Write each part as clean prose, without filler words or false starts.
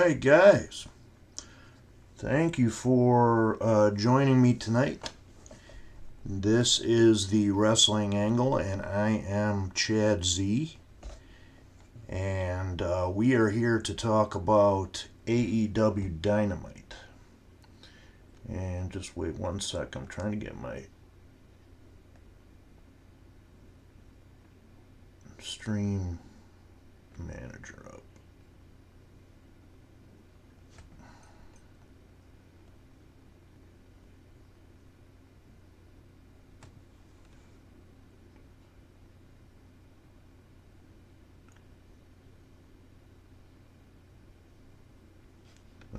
right, guys. Thank you for joining me tonight. This is the Wrestling Angle, and I am Chad Z. And we are here to talk about AEW Dynamite. And just wait one sec, I'm trying to get my stream manager up.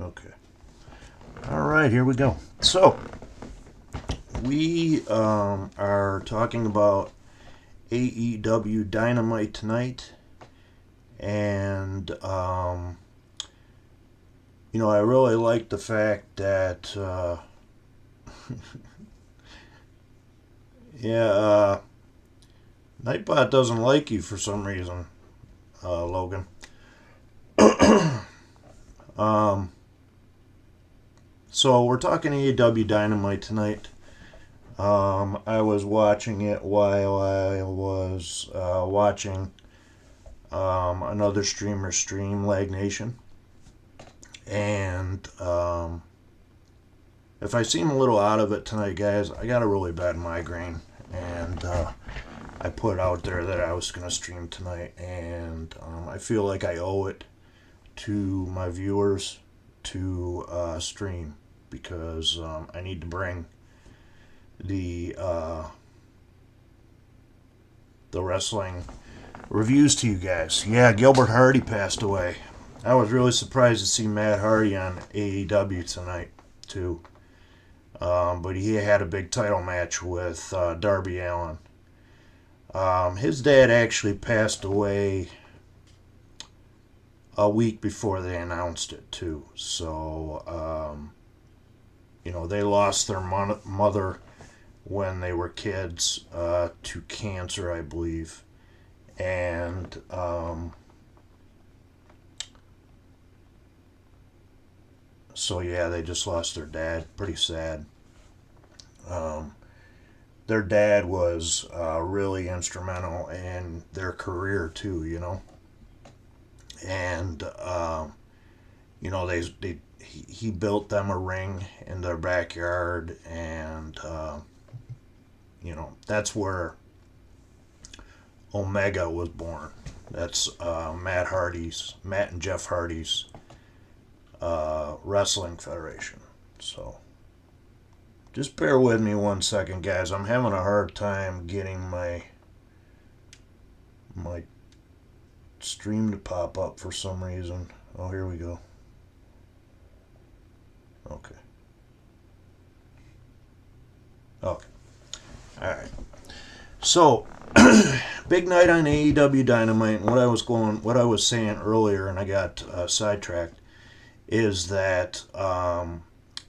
Okay. All right, here we go. So, we are talking about AEW Dynamite tonight, and I really like the fact that Nightbot doesn't like you for some reason, Logan. So we're talking AEW Dynamite tonight. I was watching it while I was watching another streamer stream, Lag Nation. And if I seem a little out of it tonight, guys, I got a really bad migraine. And I put out there that I was going to stream tonight. And I feel like I owe it to my viewers to stream. Because I need to bring the wrestling reviews to you guys. Yeah, Gilbert Hardy passed away. I was really surprised to see Matt Hardy on AEW tonight, too. But he had a big title match with Darby Allin. His dad actually passed away a week before they announced it, too. So, they lost their mother when they were kids to cancer, I believe. And so, yeah, they just lost their dad. Pretty sad. Their dad was really instrumental in their career, too, And, he built them a ring in their backyard, and that's where Omega was born. That's Matt and Jeff Hardy's wrestling federation. So just bear with me 1 second, guys. I'm having a hard time getting my stream to pop up for some reason. Oh, here we go. Okay. All right. So, big night on AEW Dynamite. And what I was saying earlier, and I got sidetracked, is that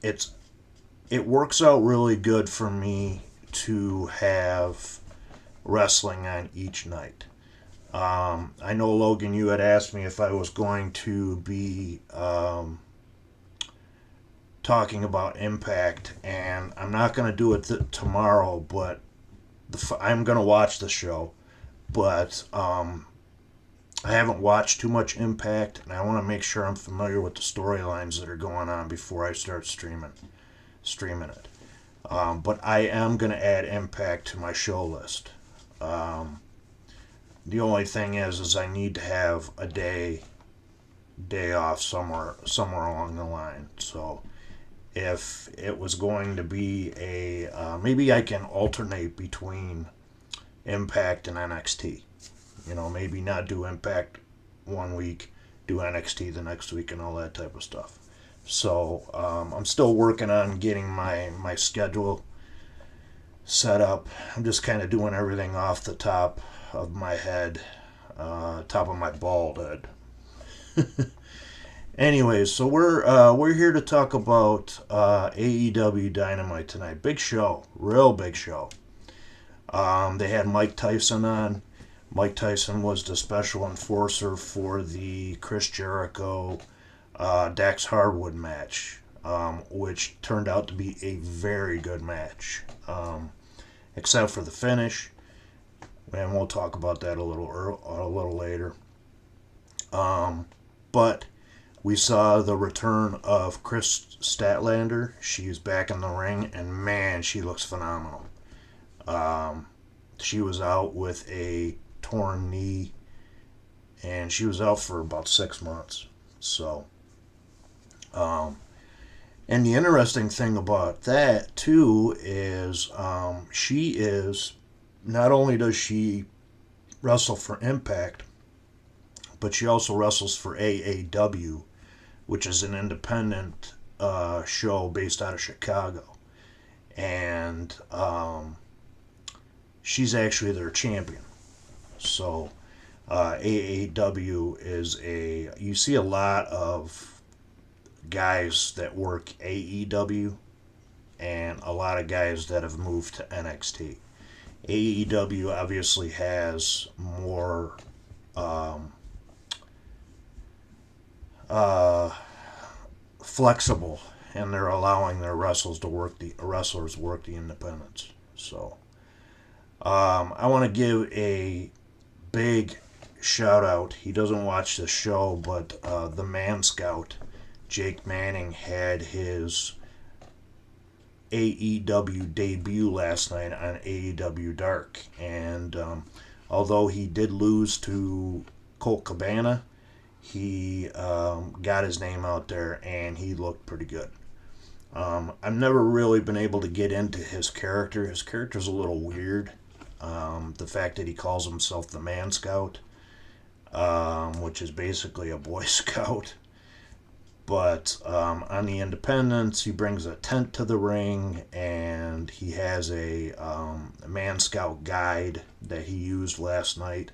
it works out really good for me to have wrestling on each night. I know, Logan, you had asked me if I was going to be talking about Impact, and I'm not going to do it tomorrow, but I'm going to watch the show, but I haven't watched too much Impact, and I want to make sure I'm familiar with the storylines that are going on before I start streaming it. But I am going to add Impact to my show list. The only thing is I need to have a day off somewhere along the line. So if it was going to be maybe I can alternate between Impact and NXT. Maybe not do Impact 1 week, do NXT the next week, and all that type of stuff. So I'm still working on getting my schedule set up. I'm just kind of doing everything off the top of my head, top of my bald head. Anyways, so we're here to talk about AEW Dynamite tonight. Big show, real big show. They had Mike Tyson on. Mike Tyson was the special enforcer for the Chris Jericho Dax Harwood match, which turned out to be a very good match, except for the finish, and we'll talk about that a little later. But we saw the return of Chris Statlander. She's back in the ring, and man, she looks phenomenal. She was out with a torn knee, and she was out for about 6 months. So, and the interesting thing about that too is not only does she wrestle for Impact, but she also wrestles for AAW, which is an independent show based out of Chicago. And she's actually their champion. So AEW you see a lot of guys that work AEW and a lot of guys that have moved to NXT. AEW obviously has more uh, flexible, and they're allowing their wrestlers work the independents. So I want to give a big shout out. He doesn't watch the show, but the Man Scout, Jake Manning, had his AEW debut last night on AEW Dark. And although he did lose to Colt Cabana, he got his name out there and he looked pretty good. I've never really been able to get into his character. His character's a little weird. The fact that he calls himself the Man Scout, which is basically a Boy Scout. But on the independents, he brings a tent to the ring, and he has a Man Scout guide that he used last night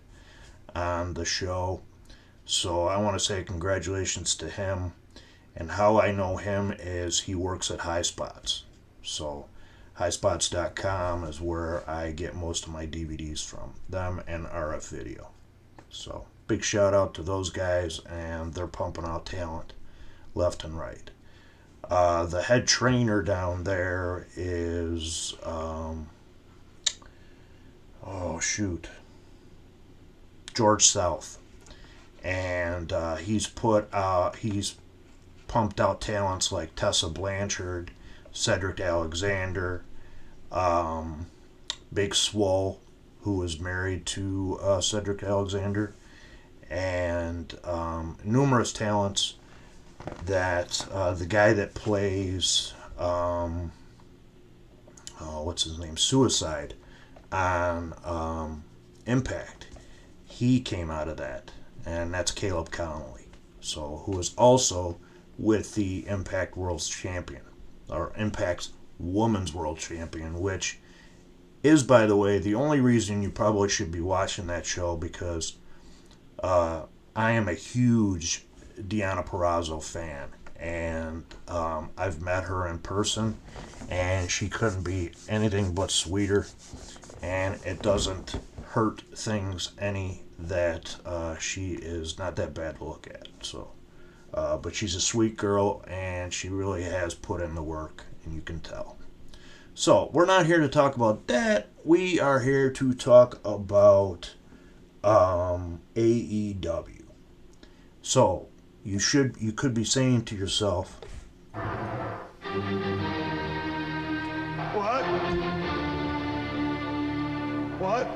on the show. So I want to say congratulations to him. And how I know him is he works at High Spots. So highspots.com is where I get most of my DVDs from, them and RF Video. So big shout out to those guys, and they're pumping out talent left and right. The head trainer down there is George South, and he's pumped out talents like Tessa Blanchard, Cedric Alexander, Big Swole, who is married to Cedric Alexander, and numerous talents that the guy that plays what's his name, Suicide on Impact, he came out of that, and that's Caleb Connolly, so who is also with the Impact World Champion, or Impact's Women's World Champion, which is, by the way, the only reason you probably should be watching that show, because I am a huge Deonna Purrazzo fan, and I've met her in person, and she couldn't be anything but sweeter, and it doesn't hurt things any that she is not that bad to look at. So, but she's a sweet girl, and she really has put in the work, and you can tell. So we're not here to talk about that. We are here to talk about AEW. So you could be saying to yourself, What?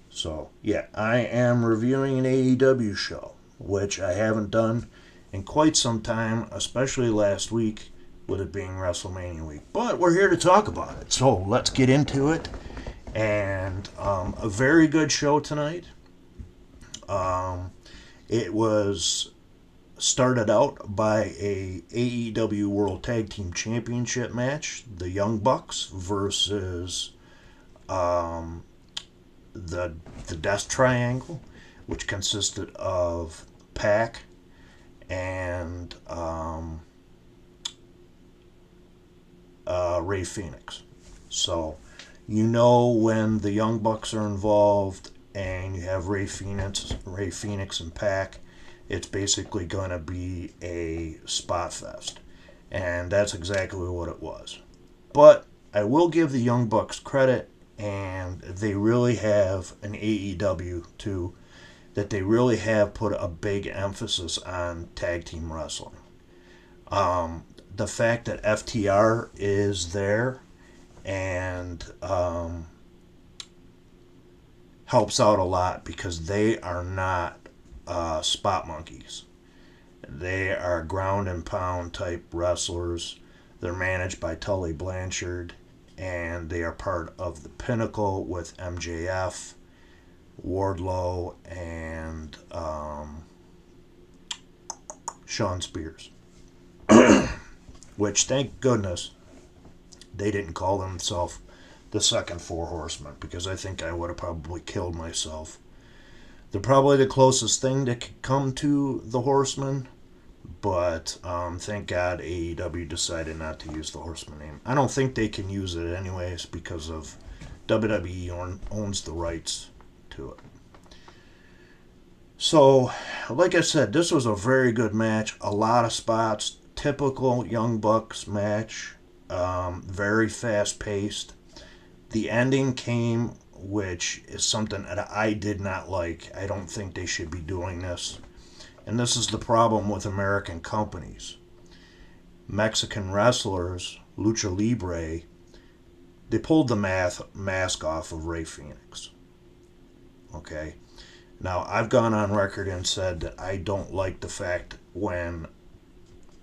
So, yeah, I am reviewing an AEW show, which I haven't done in quite some time, especially last week, with it being WrestleMania week. But we're here to talk about it, so let's get into it. And a very good show tonight. It was started out by a AEW World Tag Team Championship match, the Young Bucks versus the Death Triangle, which consisted of Pac and Ray Phoenix. So you know when the Young Bucks are involved and you have Ray Phoenix and Pac, it's basically going to be a spot fest. And that's exactly what it was. But I will give the Young Bucks credit, and they really have an AEW too, that they really have put a big emphasis on tag team wrestling. The fact that FTR is there and helps out a lot, because they are not spot monkeys. They are ground and pound type wrestlers. They're managed by Tully Blanchard, and they are part of the Pinnacle with MJF, Wardlow, and Shawn Spears. Which, thank goodness, they didn't call themselves the Second Four Horsemen, because I think I would have probably killed myself They're probably the closest thing that could come to the Horsemen, but thank God AEW decided not to use the Horseman name. I don't think they can use it anyways because of WWE owns the rights to it. So, like I said, this was a very good match. A lot of spots. Typical Young Bucks match. Very fast paced. The ending came, which is something that I did not like. I don't think they should be doing this. And this is the problem with American companies. Mexican wrestlers, Lucha Libre, they pulled the mask off of Rey Fenix. Okay? Now, I've gone on record and said that I don't like the fact when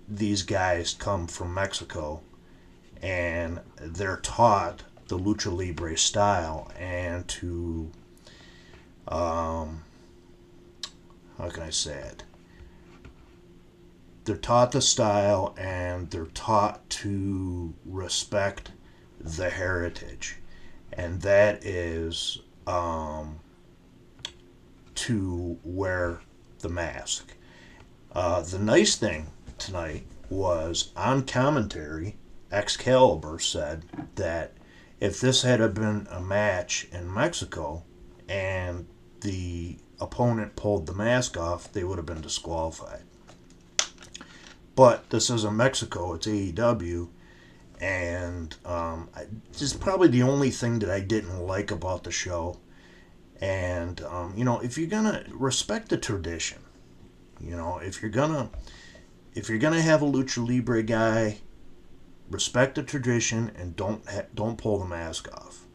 these guys come from Mexico and they're taught the Lucha Libre style and to, how can I say it? They're taught the style and they're taught to respect the heritage. And that is to wear the mask. The nice thing tonight was on commentary, Excalibur said that if this had been a match in Mexico and the opponent pulled the mask off, they would have been disqualified. But this isn't Mexico, it's AEW, and this is probably the only thing that I didn't like about the show. And if you're gonna respect the tradition, if you're gonna have a lucha libre guy, respect the tradition and don't pull the mask off.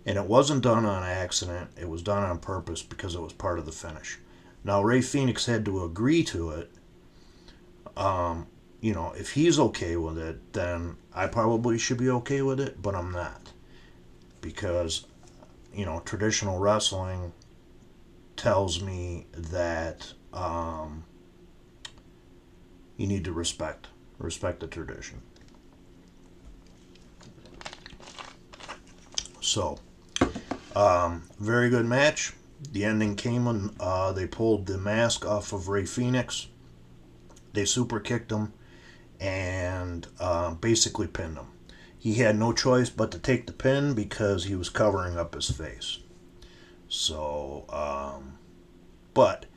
And it wasn't done on accident; it was done on purpose because it was part of the finish. Now Rey Fenix had to agree to it. If he's okay with it, then I probably should be okay with it, but I'm not, because traditional wrestling tells me that you need to respect the tradition. So, very good match. The ending came when they pulled the mask off of Rey Fenix. They super kicked him and basically pinned him. He had no choice but to take the pin because he was covering up his face. So, but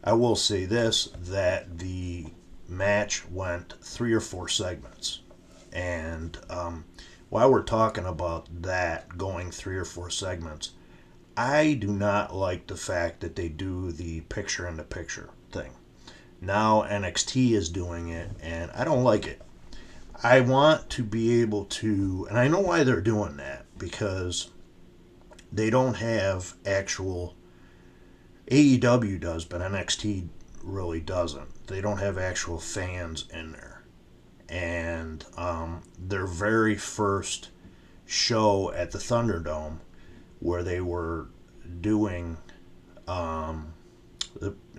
I will say this, that the match went 3 or 4 segments. And while we're talking about that going 3 or 4 segments, I do not like the fact that they do the picture-in-the-picture thing. Now NXT is doing it, and I don't like it. I want to be able to, and I know why they're doing that, because they don't have actual, AEW does, but NXT really doesn't. They don't have actual fans in there. And their very first show at the Thunderdome, where they were doing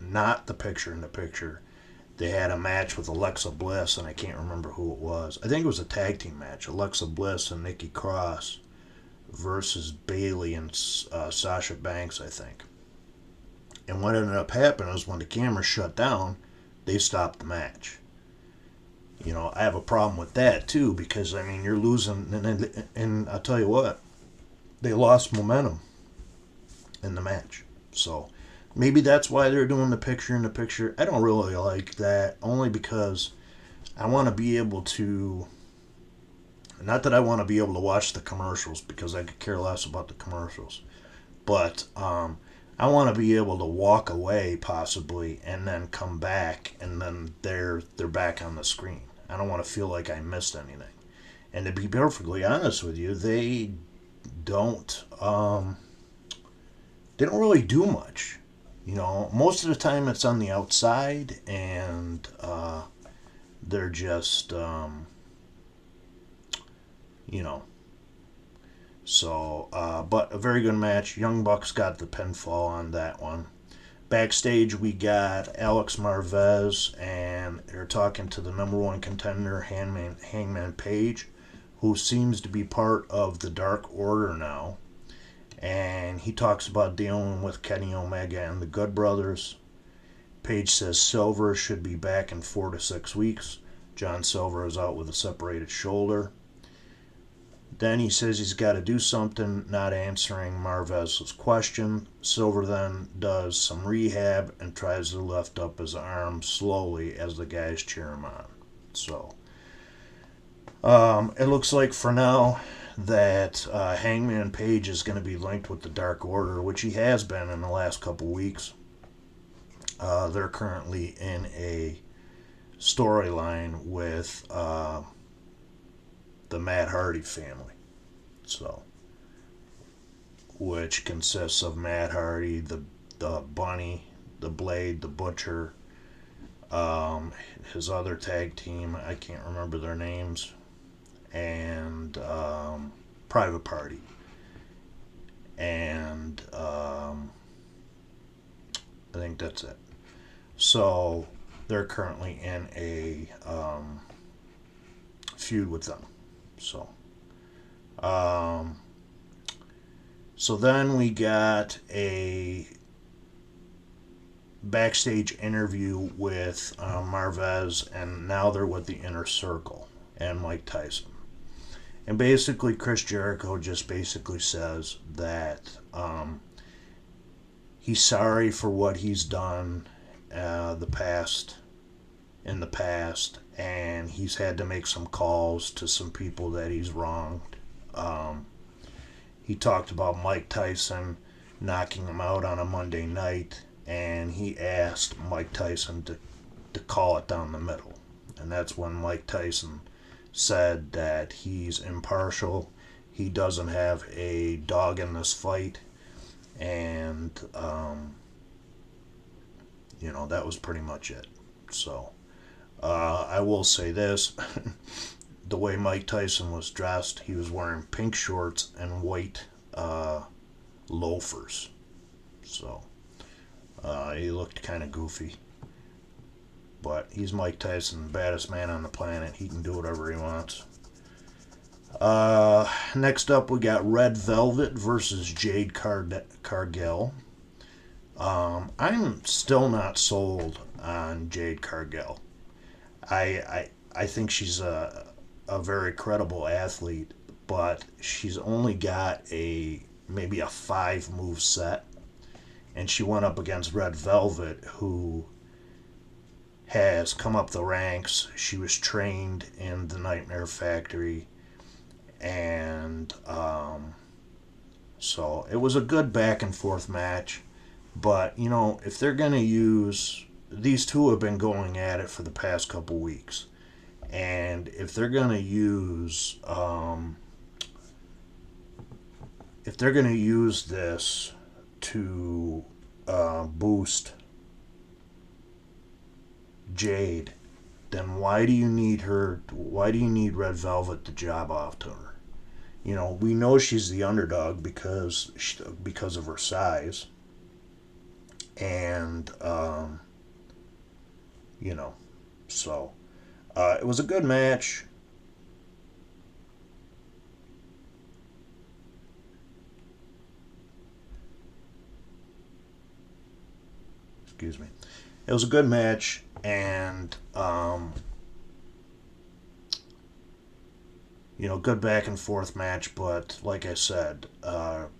not the picture-in-the-picture, they had a match with Alexa Bliss, and I can't remember who it was. I think it was a tag team match. Alexa Bliss and Nikki Cross versus Bayley and Sasha Banks, I think. And what ended up happening is when the camera shut down, they stopped the match. I have a problem with that too, because you're losing, and I'll tell you what, they lost momentum in the match. So maybe that's why they're doing the picture-in-the-picture. I don't really like that, only because I want to be able to, not that I want to be able to watch the commercials, because I could care less about the commercials, but I want to be able to walk away possibly and then come back and then they're back on the screen. I don't want to feel like I missed anything. And to be perfectly honest with you, they don't really do much. Most of the time it's on the outside, and they're just, So, but a very good match. Young Bucks got the pinfall on that one. Backstage, we got Alex Marvez, and they're talking to the number 1 contender, Hangman Page, who seems to be part of the Dark Order now. And he talks about dealing with Kenny Omega and the Good Brothers. Page says Silver should be back in 4 to 6 weeks. John Silver is out with a separated shoulder. Then he says he's got to do something, not answering Marvez's question. Silver then does some rehab and tries to lift up his arm slowly as the guys cheer him on. So, it looks like for now that Hangman Page is going to be linked with the Dark Order, which he has been in the last couple weeks. They're currently in a storyline with the Matt Hardy family. So, which consists of Matt Hardy, the Bunny, the Blade, the Butcher, his other tag team, I can't remember their names, and Private Party. And I think that's it. So they're currently in a feud with them. So then we got a backstage interview with Marvez, and now they're with the Inner Circle and Mike Tyson. And basically, Chris Jericho just basically says that he's sorry for what he's done in the past, and he's had to make some calls to some people that he's wronged. He talked about Mike Tyson knocking him out on a Monday night, and he asked Mike Tyson to call it down the middle. And that's when Mike Tyson said that he's impartial, he doesn't have a dog in this fight, and that was pretty much it. So I will say this. The way Mike Tyson was dressed, he was wearing pink shorts and white loafers. So he looked kind of goofy. But he's Mike Tyson, the baddest man on the planet. He can do whatever he wants. Next up, we got Red Velvet versus Jade Cargill. I'm still not sold on Jade Cargill. I think she's a very credible athlete, but she's only got maybe a 5-move set, and she went up against Red Velvet, who has come up the ranks. She was trained in the Nightmare Factory, and so it was a good back and forth match. But if they're going to use, these two have been going at it for the past couple weeks. And if they're going to use this to boost Jade, then why do you need Red Velvet to job off to her? We know she's the underdog because of her size, and so it was a good match. Excuse me. It was a good match, and good back and forth match. But like I said,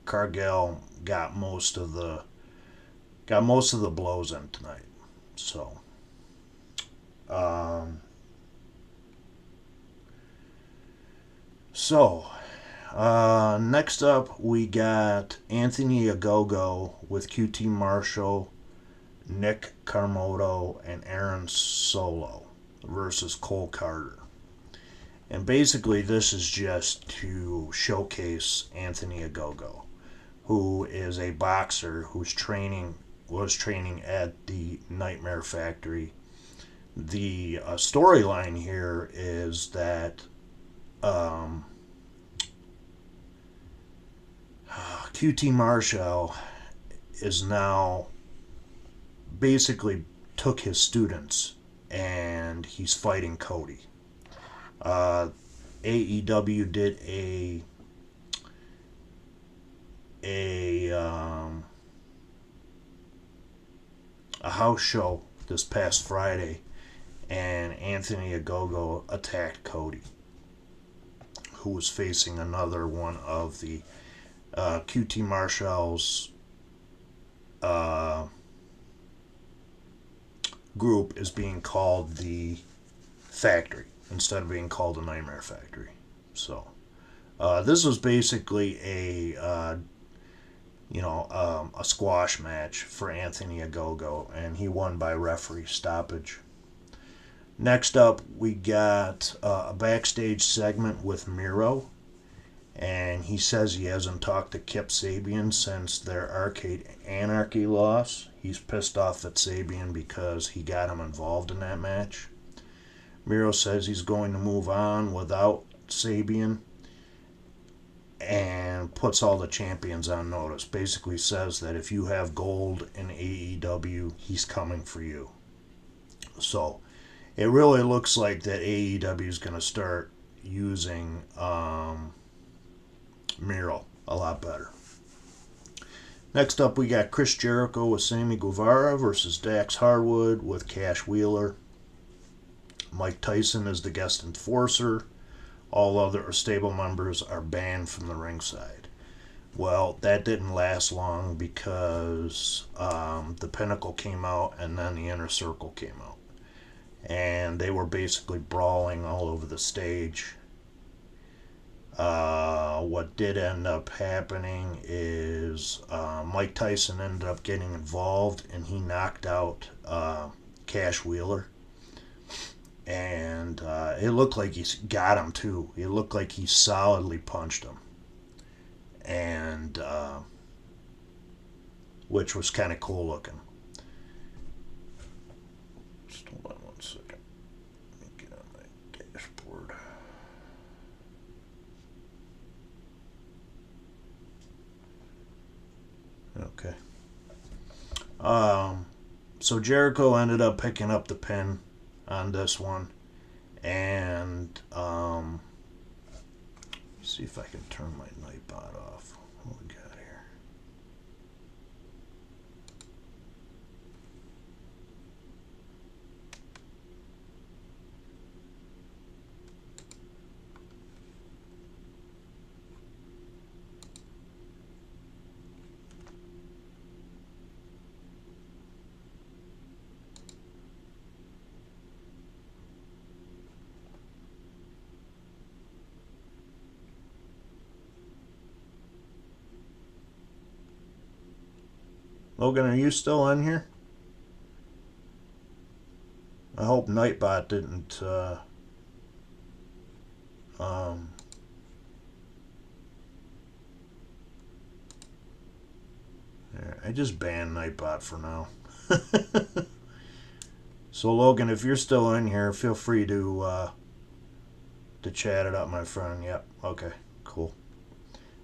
Cargill got most of the blows in tonight. So. Next up we got Anthony Ogogo with QT Marshall, Nick Carmody, and Aaron Solo versus Cole Carter. And basically this is just to showcase Anthony Ogogo, who is a boxer was training at the Nightmare Factory. The storyline here is that QT Marshall is now basically took his students and he's fighting Cody. AEW did a house show this past Friday, and Anthony Ogogo attacked Cody, who was facing another one of the QT Marshall's group is being called the Factory instead of being called the Nightmare Factory. So this was basically a squash match for Anthony Ogogo, and he won by referee stoppage. Next up, we got a backstage segment with Miro, and he says he hasn't talked to Kip Sabian since their Arcade Anarchy loss. He's pissed off at Sabian because he got him involved in that match. Miro says he's going to move on without Sabian and puts all the champions on notice. Basically says that if you have gold in AEW, he's coming for you. So it really looks like that AEW is going to start using Miro a lot better. Next up, we got Chris Jericho with Sammy Guevara versus Dax Harwood with Cash Wheeler. Mike Tyson is the guest enforcer. All other stable members are banned from the ringside. Well, that didn't last long because the Pinnacle came out and then the Inner Circle came out. And they were basically brawling all over the stage. What did end up happening is Mike Tyson ended up getting involved, and he knocked out Cash Wheeler. And it looked like he got him too. It looked like he solidly punched him. And which was kind of cool looking. Just hold on one second. Let me get on my dashboard. Okay. So Jericho ended up picking up the pin on this one, and see if I can turn my Nightbot off. What we got here? Logan, are you still in here? I hope Nightbot didn't I just banned Nightbot for now. So Logan, if you're still in here, feel free to chat it up, my friend. Yep. Okay. Cool.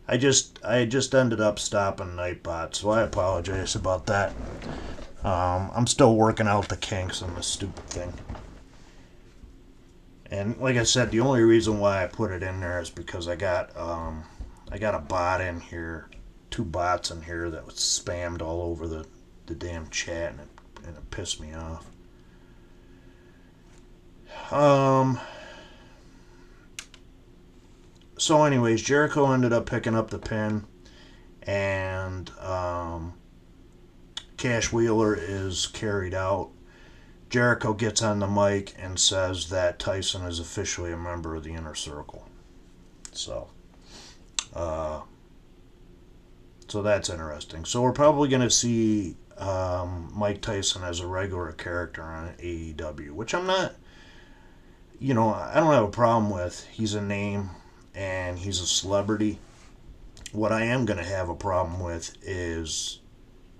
I just ended up stopping Nightbot, so I apologize about that. I'm still working out the kinks on this stupid thing. And like I said, the only reason why I put it in there is because I got a bot in here, 2 bots in here that was spammed all over the damn chat, and it pissed me off. So anyways, Jericho ended up picking up the pin, and Cash Wheeler is carried out. Jericho gets on the mic and says that Tyson is officially a member of the Inner Circle. So that's interesting. So we're probably going to see Mike Tyson as a regular character on AEW, which I'm not, I don't have a problem with. He's a name and he's a celebrity. What I am going to have a problem with is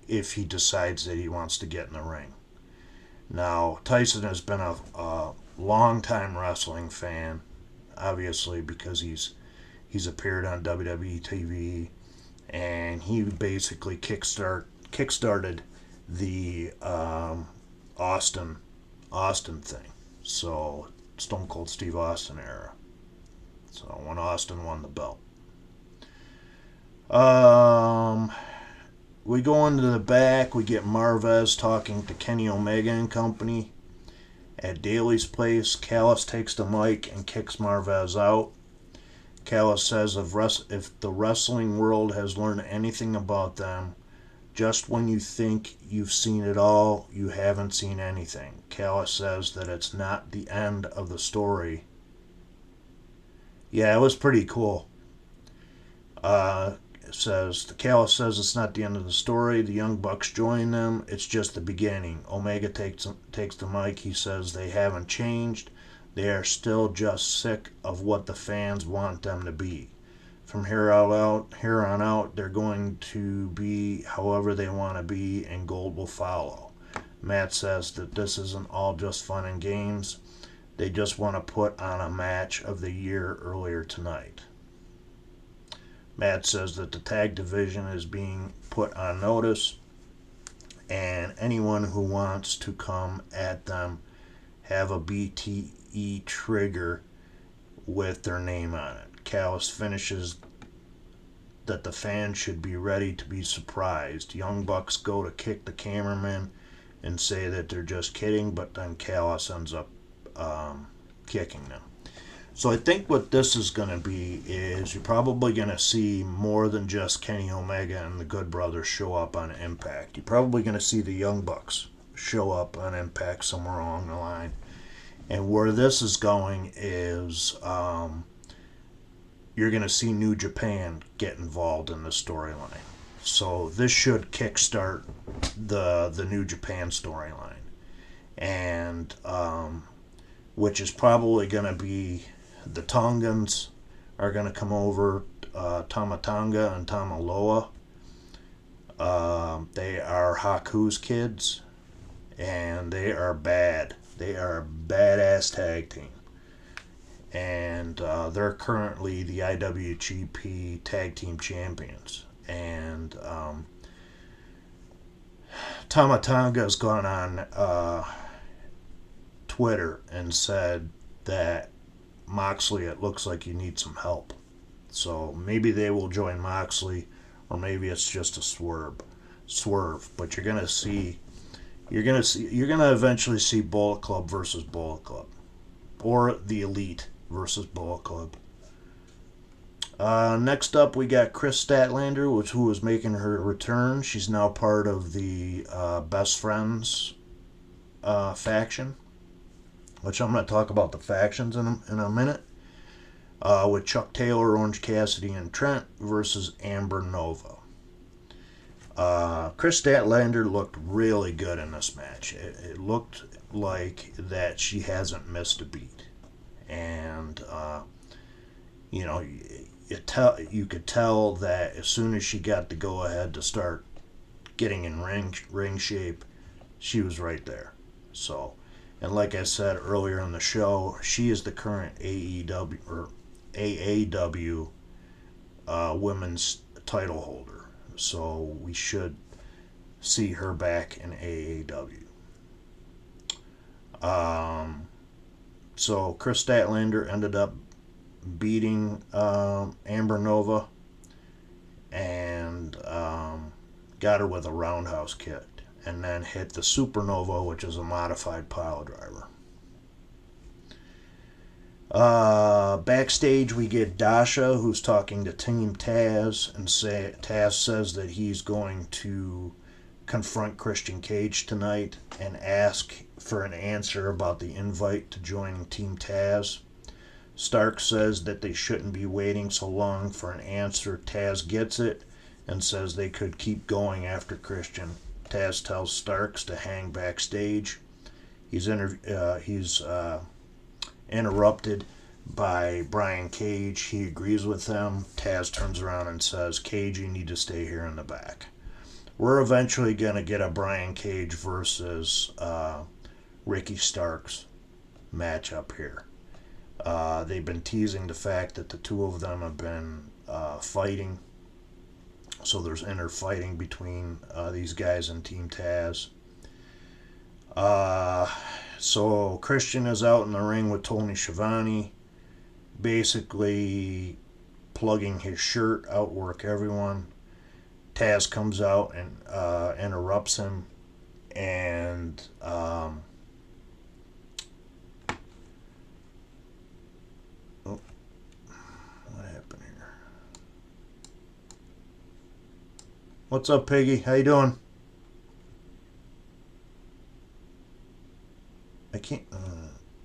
if he decides that he wants to get in the ring. Now, Tyson has been a long-time wrestling fan, obviously, because he's appeared on WWE TV, and he basically kickstarted the Austin thing. So, Stone Cold Steve Austin era. So when Austin won the belt. Um, we go into the back. We get Marvez talking to Kenny Omega and company. At Daly's place, Callis takes the mic and kicks Marvez out. Callis says if the wrestling world has learned anything about them, just when you think you've seen it all, you haven't seen anything. Callis says that it's not the end of the story. Yeah, it was pretty cool. Callis says it's not the end of the story. The Young Bucks join them. It's just the beginning. Omega takes the mic. He says they haven't changed. They are still just sick of what the fans want them to be. From here on out, they're going to be however they want to be, and gold will follow. Matt says that this isn't all just fun and games. They just want to put on a match of the year earlier tonight. Matt says that the tag division is being put on notice, and anyone who wants to come at them have a BTE trigger with their name on it. Callis finishes that the fans should be ready to be surprised. Young Bucks go to kick the cameraman and say that they're just kidding, but then Callis ends up kicking them. So I think what this is going to be is you're probably going to see more than just Kenny Omega and the Good Brothers show up on Impact. You're probably going to see the Young Bucks show up on Impact somewhere along the line. And where this is going is you're going to see New Japan get involved in the storyline. So this should kickstart the New Japan storyline. And which is probably going to be the Tongans are going to come over, Tama Tonga and Tama Loa. They are Haku's kids, and they are bad. They are a badass tag team. And they're currently the IWGP Tag Team Champions. And Tama Tonga has gone on Twitter and said that Moxley, it looks like you need some help. So maybe they will join Moxley, or maybe it's just a swerve. But you're gonna eventually see Bullet Club versus Bullet Club, or the Elite versus Bullet Club. Next up, we got Chris Statlander, who is making her return. She's now part of the Best Friends faction, which I'm going to talk about the factions in a minute, with Chuck Taylor, Orange Cassidy, and Trent versus Amber Nova. Chris Statlander looked really good in this match. It looked like that she hasn't missed a beat. And, you could tell that as soon as she got the go-ahead to start getting in ring shape, she was right there. So, and like I said earlier in the show, she is the current AAW women's title holder. So we should see her back in AAW. So Chris Statlander ended up beating Amber Nova and got her with a roundhouse kick, and then hit the Supernova, which is a modified pile driver. Backstage, we get Dasha, who's talking to Team Taz, and Taz says that he's going to confront Christian Cage tonight and ask for an answer about the invite to joining Team Taz. Stark says that they shouldn't be waiting so long for an answer. Taz gets it and says they could keep going after Christian. Taz tells Starks to hang backstage. He's interrupted by Brian Cage. He agrees with them. Taz turns around and says, Cage, you need to stay here in the back. We're eventually going to get a Brian Cage versus Ricky Starks matchup here. They've been teasing the fact that the two of them have been fighting. So there's inner fighting between these guys and Team Taz. So Christian is out in the ring with Tony Schiavone, basically plugging his shirt, outwork everyone. Taz comes out and interrupts him, and what happened here? What's up, Piggy? How you doing? I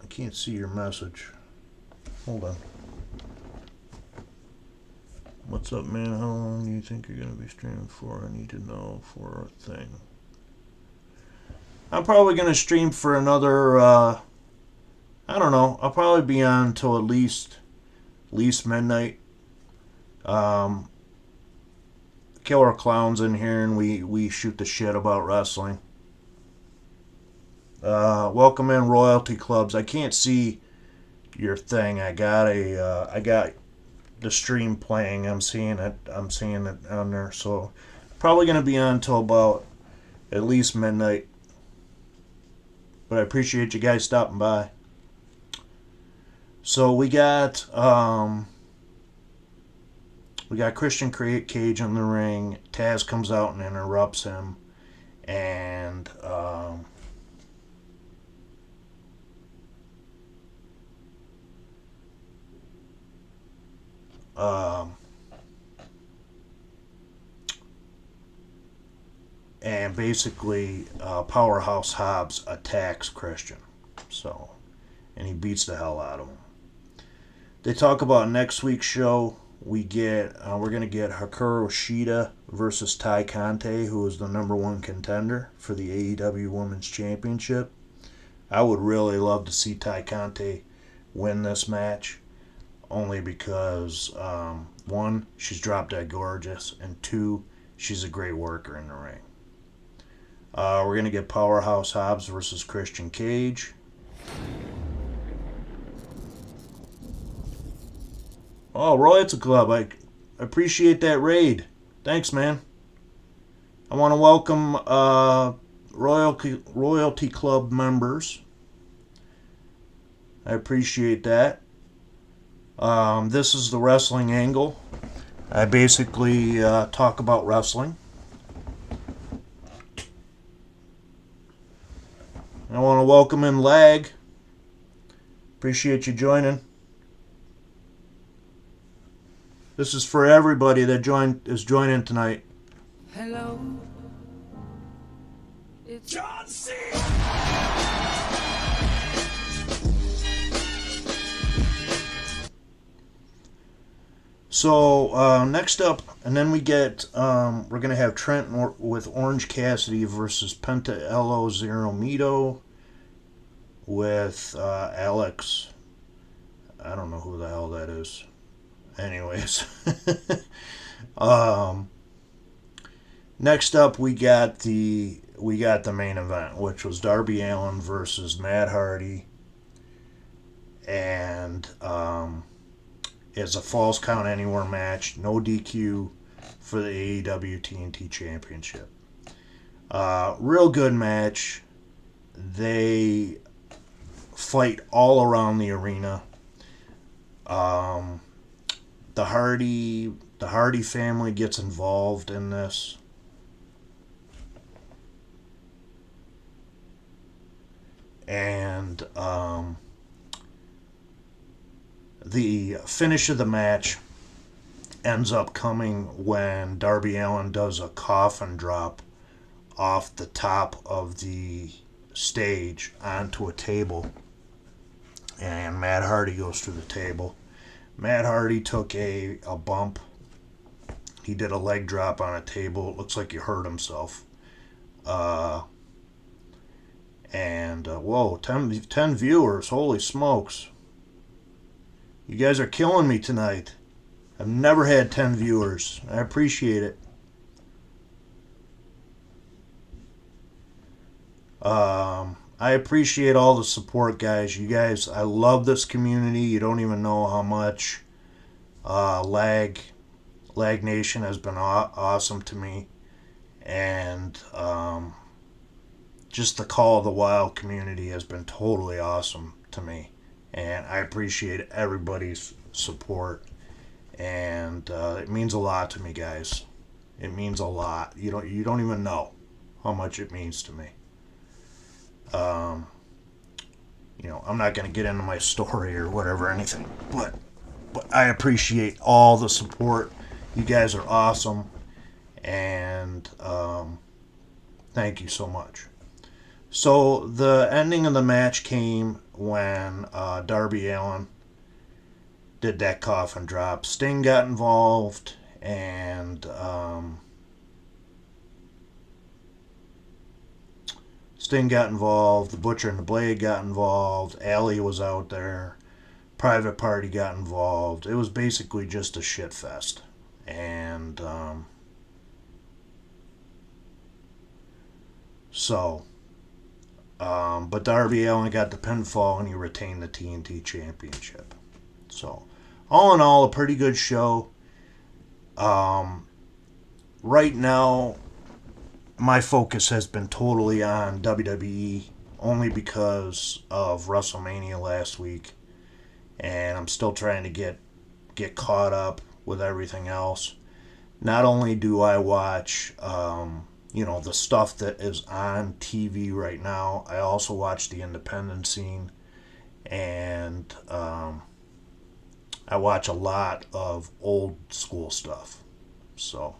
can't see your message. Hold on. What's up, man? How long do you think you're going to be streaming for? I need to know for a thing. I'm probably going to stream for another, I don't know. I'll probably be on until at least midnight. Killer Clown's in here, and we shoot the shit about wrestling. Welcome in, Royalty Clubs. I can't see your thing. I got the stream playing. I'm seeing it on there. So probably going to be on until about at least midnight. But I appreciate you guys stopping by. So we got Christian Cage in the ring. Taz comes out and interrupts him, and basically Powerhouse Hobbs attacks Christian, and he beats the hell out of him. They talk about next week's show. We're gonna get Hikaru Shida versus Tai Conte, who is the #1 contender for the AEW Women's Championship. I would really love to see Tai Conte win this match, only because one, she's drop dead gorgeous, and two, she's a great worker in the ring. We're going to get Powerhouse Hobbs versus Christian Cage. Oh, Royalty Club, I appreciate that raid. Thanks, man. I want to welcome Royalty Club members. I appreciate that. This is the Wrestling Angle. I basically talk about wrestling. I want to welcome in Lag. Appreciate you joining. This is for everybody that is joining tonight. Hello. It's John C. So next up, and then we get we're gonna have Trent with Orange Cassidy versus Penta Elo Zero Mito with Alex. I don't know who the hell that is. Anyways, next up we got the main event, which was Darby Allin versus Matt Hardy, and it's a false count anywhere match, no DQ for the AEW TNT Championship. Real good match. They fight all around the arena. The Hardy family gets involved in this. And the finish of the match ends up coming when Darby Allin does a coffin drop off the top of the stage onto a table, and Matt Hardy goes through the table. Matt Hardy took a bump. He did a leg drop on a table. It looks like he hurt himself. Whoa, 10 viewers. Holy smokes. You guys are killing me tonight. I've never had 10 viewers. I appreciate it. I appreciate all the support, guys. You guys, I love this community. You don't even know how much. Lag Nation has been awesome to me, and just the Call of the Wild community has been totally awesome to me, and I appreciate everybody's support. and it means a lot to me, guys. It means a lot. You don't even know how much it means to me. Um, I'm not going to get into my story or whatever, or anything, but I appreciate all the support. You guys are awesome, and thank you so much. So the ending of the match came when Darby Allin did that coffin drop. Sting got involved, and the Butcher and the Blade got involved, Allie was out there, Private Party got involved. It was basically just a shit fest. And but Darby Allin got the pinfall and he retained the TNT Championship. So, all in all, a pretty good show. Right now, my focus has been totally on WWE, only because of WrestleMania last week, and I'm still trying to get caught up with everything else. Not only do I watch, the stuff that is on TV right now, I also watch the independent scene, and I watch a lot of old school stuff. So,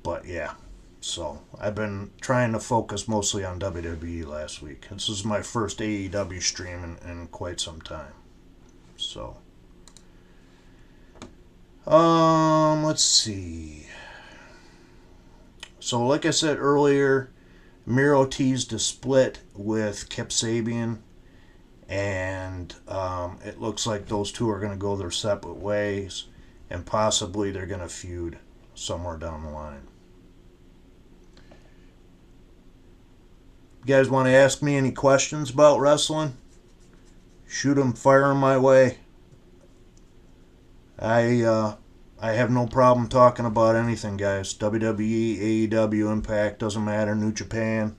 but yeah, so I've been trying to focus mostly on WWE last week. This is my first AEW stream in quite some time. So, let's see. So, like I said earlier, Miro teased a split with Kip Sabian, and it looks like those two are going to go their separate ways, and possibly they're going to feud somewhere down the line. You guys want to ask me any questions about wrestling? Shoot them, fire them my way. I have no problem talking about anything, guys. WWE, AEW, Impact, doesn't matter, New Japan.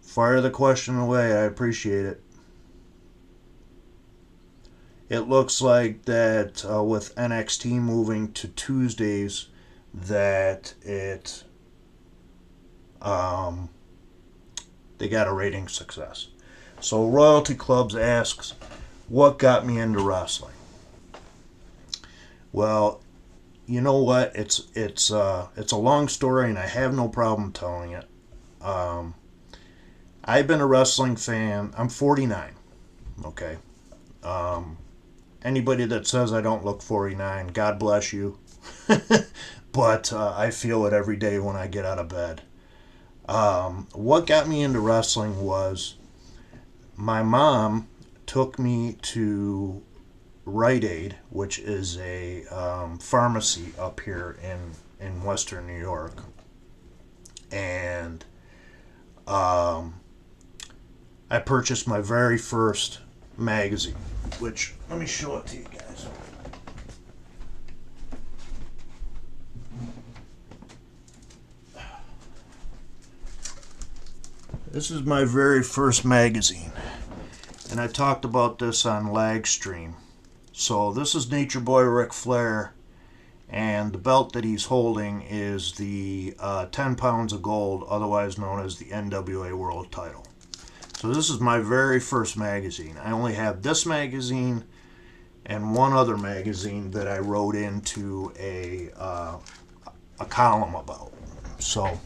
Fire the question away. I appreciate it. It looks like that with NXT moving to Tuesdays, that they got a rating success. So Royalty Clubs asks, what got me into wrestling? Well, you know what? It's a long story, and I have no problem telling it. I've been a wrestling fan. I'm 49. Okay. Anybody that says I don't look 49, God bless you. But I feel it every day when I get out of bed. What got me into wrestling was my mom took me to Rite Aid, which is a pharmacy up here in Western New York. And I purchased my very first magazine, which, let me show it to you guys. This is my very first magazine, and I talked about this on Lagstream. So this is Nature Boy Ric Flair, and the belt that he's holding is the 10 pounds of gold, otherwise known as the NWA World Title. So this is my very first magazine. I only have this magazine and one other magazine that I wrote into a column about. So,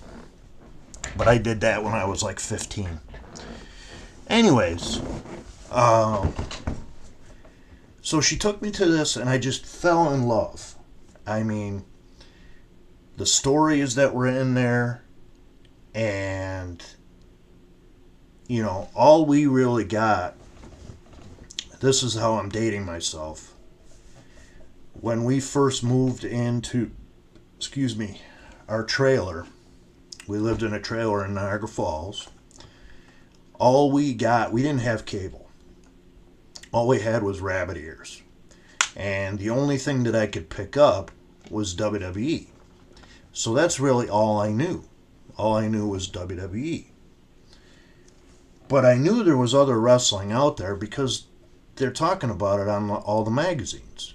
but I did that when I was like 15. Anyways, so she took me to this, and I just fell in love. I mean, the stories that were in there, and, all we really got, this is how I'm dating myself. When we first moved into, our trailer, we lived in a trailer in Niagara Falls. All we got, we didn't have cable. All we had was rabbit ears. And the only thing that I could pick up was WWE. So that's really all I knew. All I knew was WWE. But I knew there was other wrestling out there because they're talking about it on all the magazines.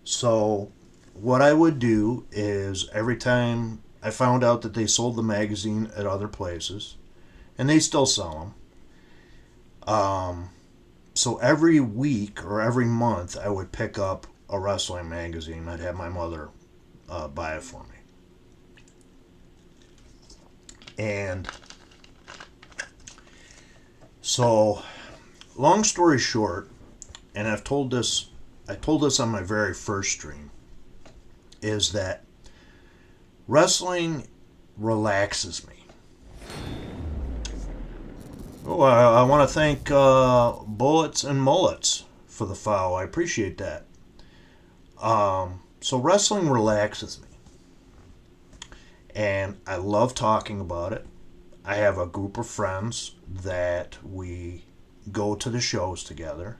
So what I would do is every time I found out that they sold the magazine at other places, and they still sell them. So every week or every month, I would pick up a wrestling magazine. I'd have my mother buy it for me. And so, long story short, and I told this on my very first stream, is that wrestling relaxes me. Oh, I want to thank Bullets and Mullets for the follow. I appreciate that. So wrestling relaxes me. And I love talking about it. I have a group of friends that we go to the shows together.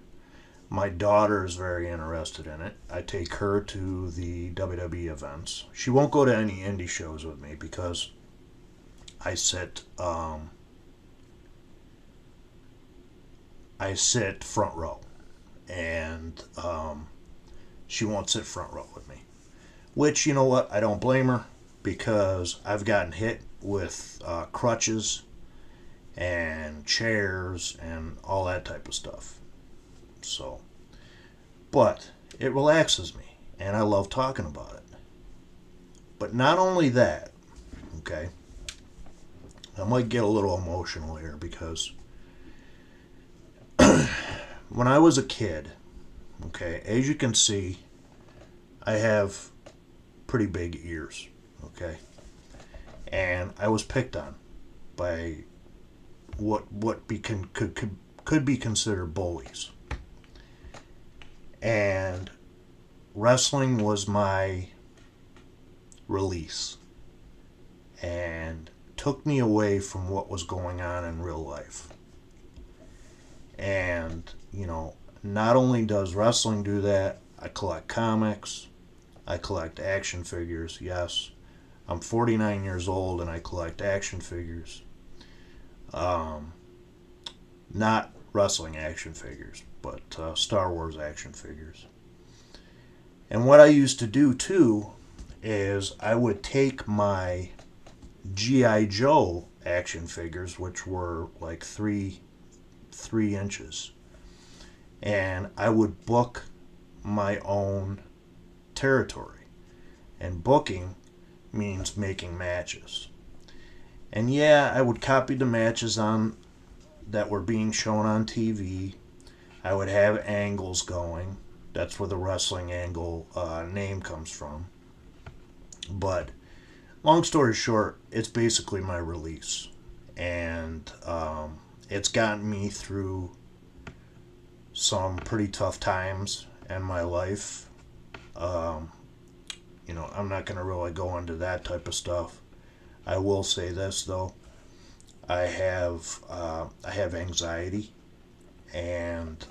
My daughter is very interested in it. I take her to the WWE events. She won't go to any indie shows with me because I sit front row, and she won't sit front row with me. Which, you know what, I don't blame her, because I've gotten hit with crutches and chairs and all that type of stuff. So, but it relaxes me, and I love talking about it. But not only that, okay, I might get a little emotional here, because when I was a kid, okay, as you can see, I have pretty big ears, okay, and I was picked on by what could be considered bullies, and wrestling was my release and took me away from what was going on in real life. And, you know, not only does wrestling do that, I collect comics, I collect action figures. Yes, I'm 49 years old and I collect action figures. Not wrestling action figures, but Star Wars action figures. And what I used to do too is I would take my G.I. Joe action figures, which were like 3 inches, and I would book my own territory. And booking means making matches. And yeah, I would copy the matches on that were being shown on TV. I would have angles going. That's where the wrestling angle name comes from. But long story short, it's basically my release. And it's gotten me through some pretty tough times in my life. You know, I'm not going to really go into that type of stuff. I will say this though, I have anxiety, and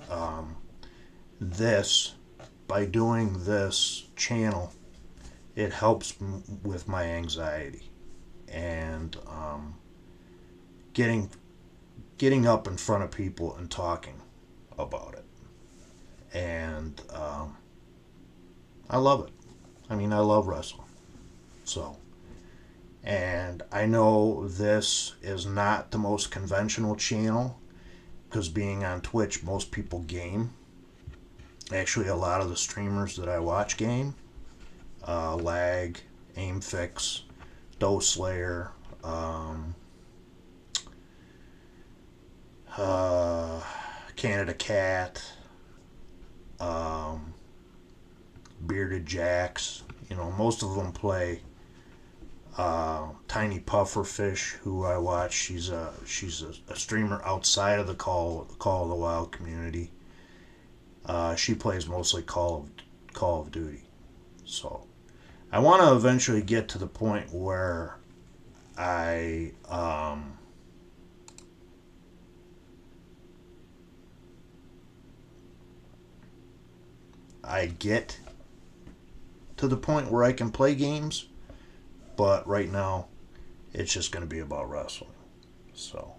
by doing this channel, it helps with my anxiety, and getting up in front of people and talking about it. And I love it. I mean, I love wrestling. So, and I know this is not the most conventional channel, because being on Twitch, most people game. Actually, a lot of the streamers that I watch game. Lag, Aimfix, Doe Slayer, Canada Cat, Bearded Jacks. You know, most of them play. Tiny Pufferfish, who I watch, she's a streamer outside of the Call of the Wild community. She plays mostly Call of Duty. So I want to eventually get to the point where I get to the point where I can play games, but right now it's just going to be about wrestling. So,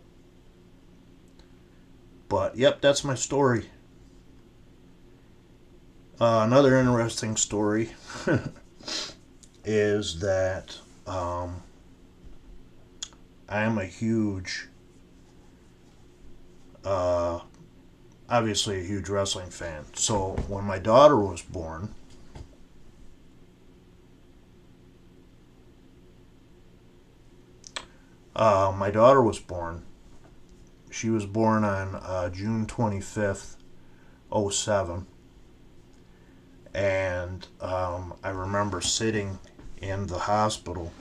but yep, that's my story. Another interesting story is that I am a huge, uh, obviously a huge wrestling fan. So when my daughter was born, my daughter was born. She was born on June 25th, '07. And I remember sitting in the hospital.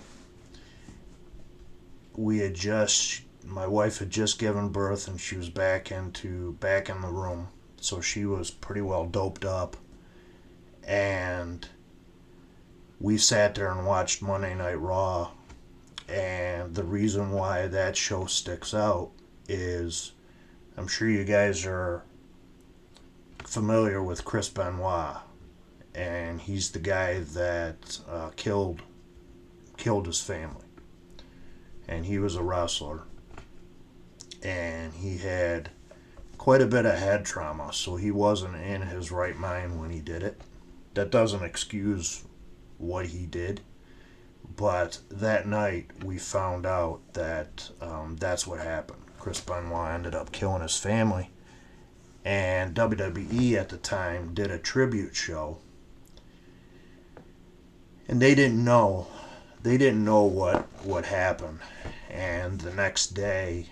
My wife had just given birth, and she was back in the room. So she was pretty well doped up. And we sat there and watched Monday Night Raw. And the reason why that show sticks out is, I'm sure you guys are familiar with Chris Benoit, and he's the guy that killed his family, and he was a wrestler, and he had quite a bit of head trauma, so he wasn't in his right mind when he did it. That doesn't excuse what he did, but that night we found out that that's what happened. Chris Benoit ended up killing his family, and WWE at the time did a tribute show, and they didn't know what happened. And the next day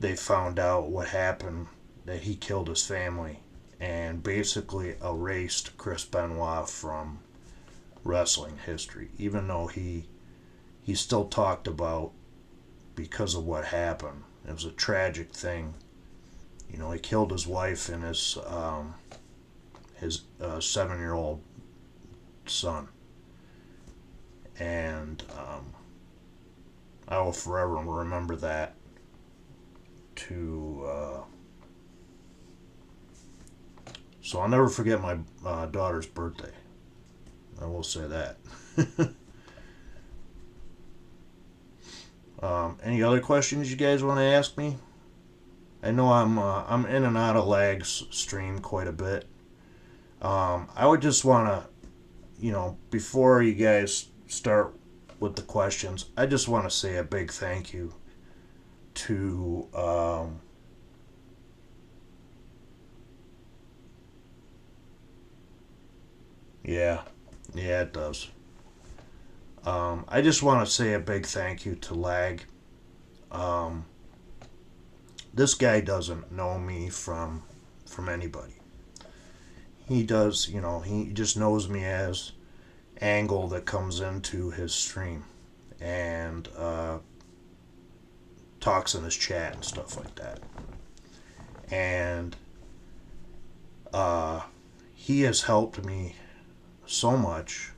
they found out what happened, that he killed his family, and basically erased Chris Benoit from wrestling history, even though he still talked about, because of what happened. It was a tragic thing. You know, he killed his wife and his 7-year-old son, and I will forever remember that. So I'll never forget my daughter's birthday. I will say that. Any other questions you guys want to ask me? I know I'm in and out of Lag's stream quite a bit. I would just want to, before you guys start with the questions, I just want to say a big thank you to yeah, it does. I just want to say a big thank you to Lag. This guy doesn't know me from anybody. He does, he just knows me as Angle that comes into his stream and talks in his chat and stuff like that. And he has helped me so much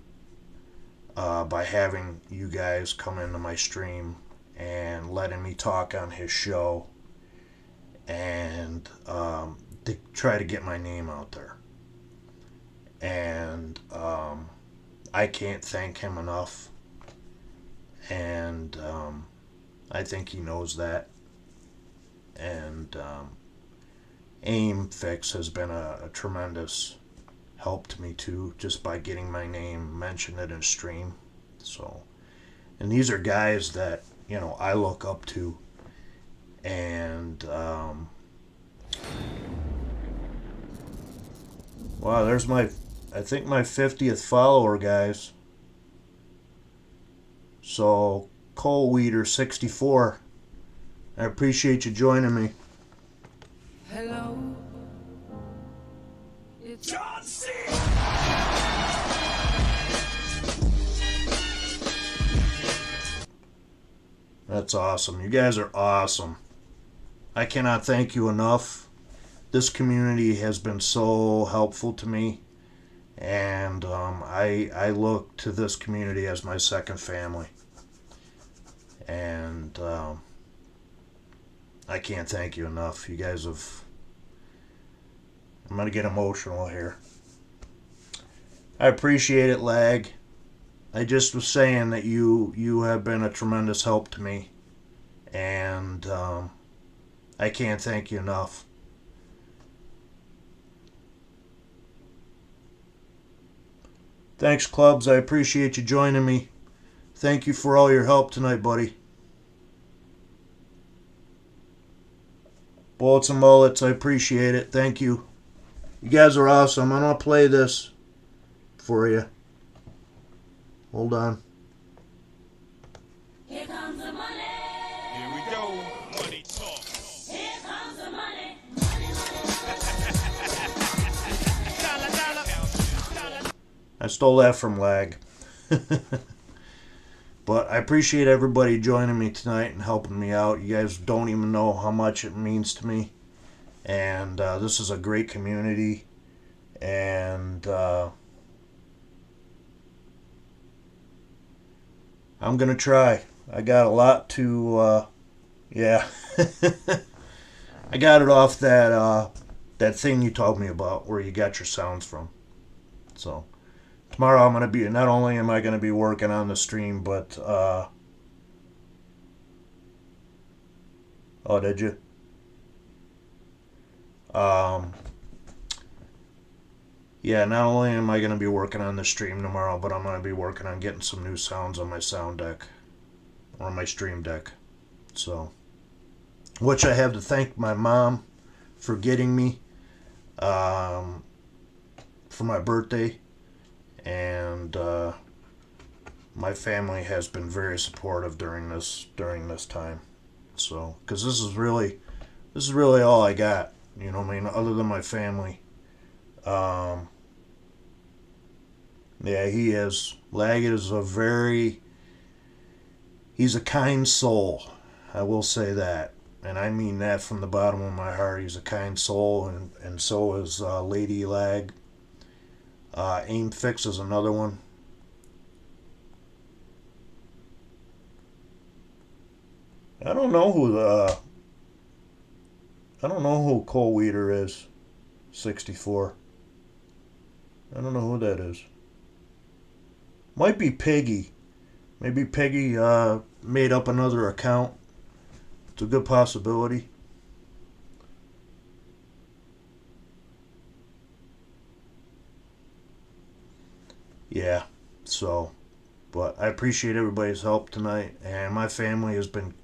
by having you guys come into my stream and letting me talk on his show, and to try to get my name out there. And I can't thank him enough, and I think he knows that. And AIM Fix has been a tremendous help to me too, just by getting my name mentioned in a stream. So, and these are guys that I look up to, and wow, there's I think my 50th follower, guys. So Cole Weeder 64, I appreciate you joining me. Hello. It's John C. That's awesome. You guys are awesome. I cannot thank you enough. This community has been so helpful to me, and I look to this community as my second family. And I can't thank you enough. You guys have... I'm going to get emotional here. I appreciate it, Lag. I just was saying that you have been a tremendous help to me, and I can't thank you enough. Thanks, Clubs. I appreciate you joining me. Thank you for all your help tonight, buddy. Bullets and Mullets, I appreciate it. Thank you. You guys are awesome. I'm going to play this for you. Hold on. Here comes the money. Here we go. Money talk. Here comes the money. Money, money. I stole that from Lag. But I appreciate everybody joining me tonight and helping me out. You guys don't even know how much it means to me. And this is a great community. And I'm going to try. I got a lot to, yeah. I got it off that thing you told me about where you got your sounds from. So tomorrow I'm going to be, not only am I going to be working on the stream, but, oh, did you? Yeah, not only am I going to be working on the stream tomorrow, but I'm going to be working on getting some new sounds on my sound deck, or my stream deck. So, which I have to thank my mom for getting me for my birthday, and my family has been very supportive during this time. So, because this is really all I got. You know what I mean? Other than my family. Yeah, he is. Lag is he's a kind soul. I will say that. And I mean that from the bottom of my heart. He's a kind soul, and so is Lady Lag. Aim Fix is another one. I don't know who Cole Weeder is. 64. I don't know who that is. Might be Peggy. Maybe Peggy made up another account. It's a good possibility. Yeah, so, but I appreciate everybody's help tonight, and my family has been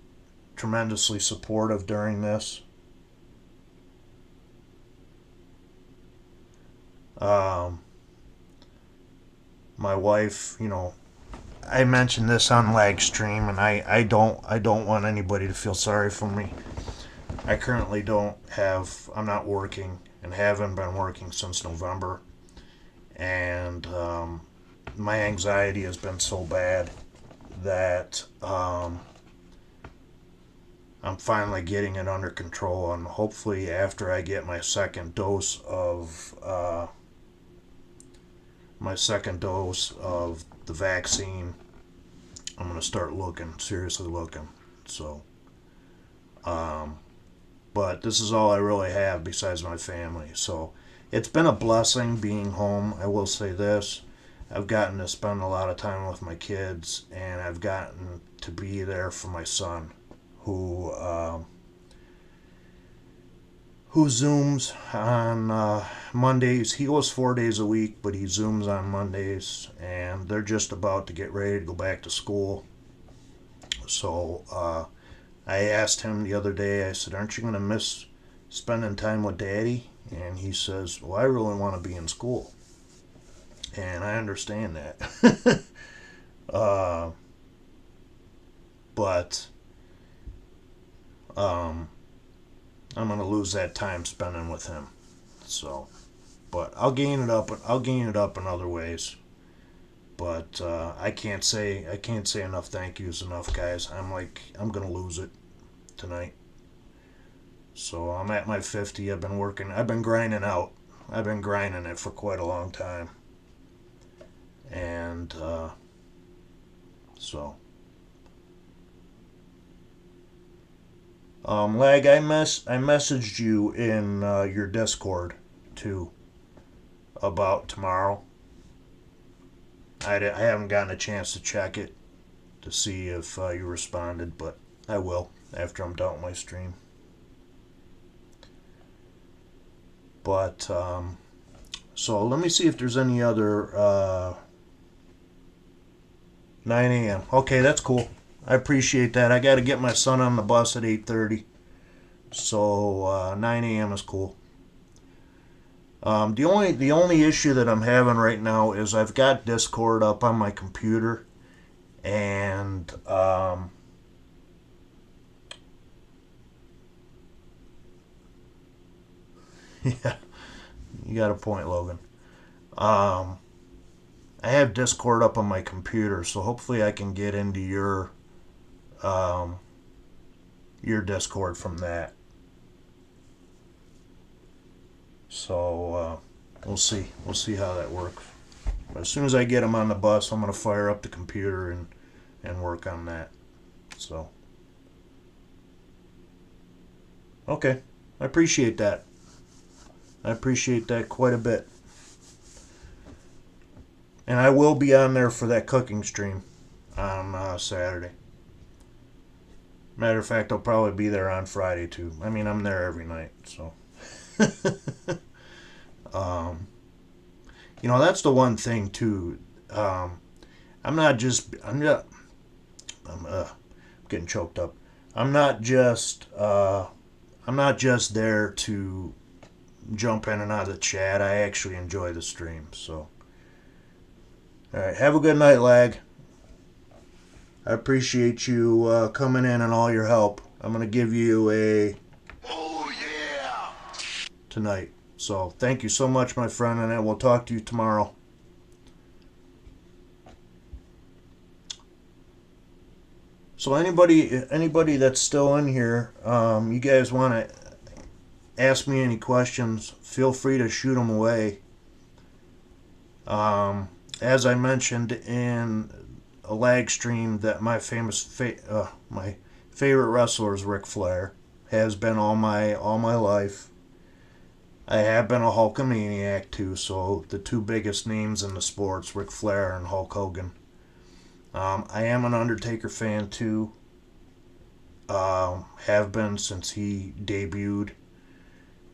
tremendously supportive during this. My wife, you know, I mentioned this on Lag Stream, and I don't want anybody to feel sorry for me. I currently I'm not working and haven't been working since November, and my anxiety has been so bad that I'm finally getting it under control, and hopefully after I get my second dose of the vaccine, I'm going to start seriously looking. So, but this is all I really have besides my family. So, it's been a blessing being home. I will say this. I've gotten to spend a lot of time with my kids, and I've gotten to be there for my son, who Zooms on Mondays. He goes 4 days a week, but he Zooms on Mondays, and they're just about to get ready to go back to school. So I asked him the other day, I said, aren't you going to miss spending time with Daddy? And he says, well, I really want to be in school. And I understand that. But I'm going to lose that time spending with him. So, but I'll gain it up in other ways. But I can't say enough thank yous enough, guys. I'm going to lose it tonight. So I'm at my 50. I've been grinding out. I've been grinding it for quite a long time. And so Lag, I messaged you in your Discord too about tomorrow. I haven't gotten a chance to check it to see if you responded, but I will after I'm done with my stream. But so let me see if there's any other 9 a.m. Okay, that's cool. I appreciate that. I got to get my son on the bus at 8:30, so 9 a.m. is cool. The only issue that I'm having right now is I've got Discord up on my computer, and yeah, you got a point, Logan. Um, I have Discord up on my computer, so hopefully I can get into um, your Discord from that. So we'll see. We'll see how that works. But as soon as I get him on the bus, I'm gonna fire up the computer and work on that. So okay, I appreciate that. I appreciate that quite a bit. And I will be on there for that cooking stream on Saturday. Matter of fact, I'll probably be there on Friday too. I mean, I'm there every night, so. um, that's the one thing too. Um, I'm not just. I'm getting choked up. I'm not just. I'm not just there to jump in and out of the chat. I actually enjoy the stream. So, all right. Have a good night, Lag. I appreciate you coming in and all your help. I'm gonna give you a Oh yeah! tonight. So thank you so much, my friend, and I will talk to you tomorrow. So anybody that's still in here, you guys want to ask me any questions, feel free to shoot them away. As I mentioned in a lag stream, that my my favorite wrestler is Ric Flair. Has been all my life. I have been a Hulkamaniac too, so the two biggest names in the sports, Ric Flair and Hulk Hogan. I am an Undertaker fan too. Have been since he debuted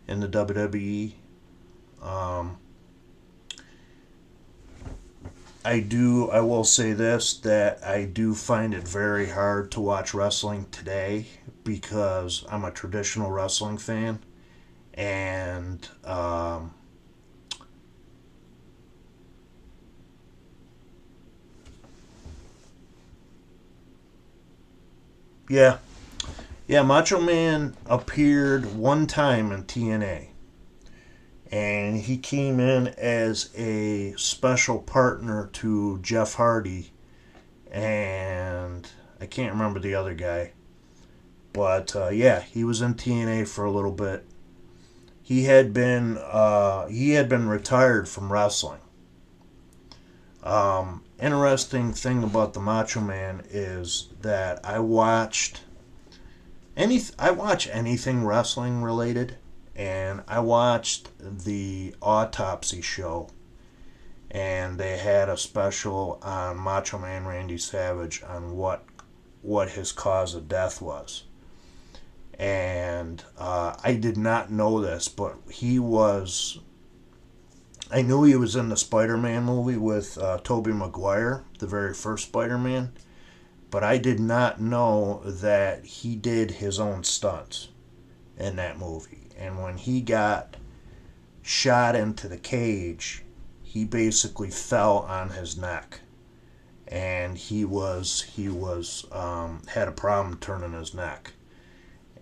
in the WWE. I will say this, that I do find it very hard to watch wrestling today because I'm a traditional wrestling fan. And yeah, Macho Man appeared one time in TNA, and he came in as a special partner to Jeff Hardy, and I can't remember the other guy, but yeah, he was in TNA for a little bit. He had been retired from wrestling. Interesting thing about the Macho Man is that I watch anything wrestling related, and I watched the Autopsy show, and they had a special on Macho Man Randy Savage on what his cause of death was. And I did not know this, but I knew he was in the Spider-Man movie with Tobey Maguire, the very first Spider-Man, but I did not know that he did his own stunts in that movie. And when he got shot into the cage, he basically fell on his neck, and he had a problem turning his neck.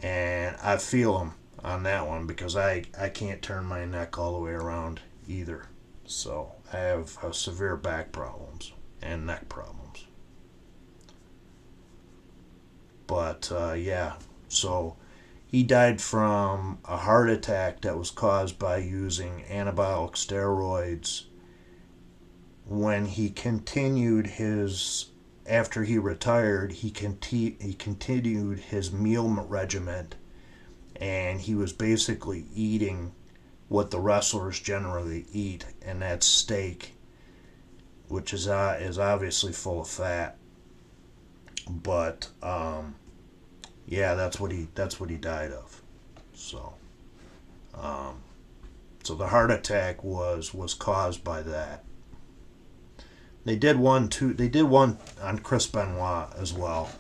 And I feel him on that one because I can't turn my neck all the way around either. So I have severe back problems and neck problems. But yeah, so he died from a heart attack that was caused by using anabolic steroids when he continued his after he retired, he continued his meal regimen, and he was basically eating what the wrestlers generally eat, and that's steak, which is obviously full of fat. But yeah, that's what he died of. So so the heart attack was caused by that. They did one too. They did one on Chris Benoit as well.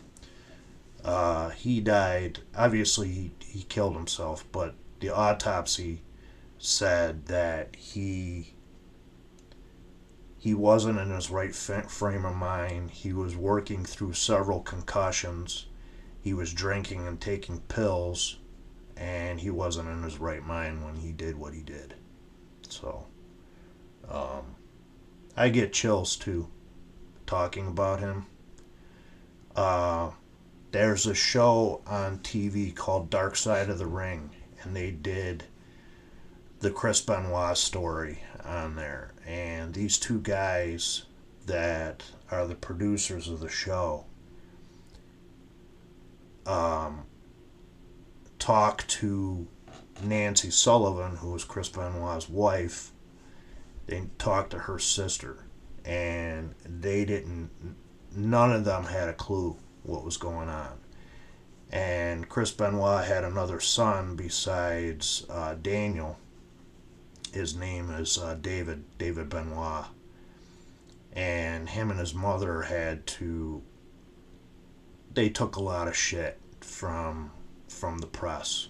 He died. Obviously, he killed himself, but the autopsy said that he wasn't in his right frame of mind. He was working through several concussions. He was drinking and taking pills, and he wasn't in his right mind when he did what he did. So, I get chills too, talking about him. There's a show on TV called Dark Side of the Ring, and they did the Chris Benoit story on there. And these two guys that are the producers of the show talked to Nancy Sullivan, who was Chris Benoit's wife. They talked to her sister, and none of them had a clue what was going on. And Chris Benoit had another son besides Daniel. His name is David Benoit. And him and his mother they took a lot of shit from the press.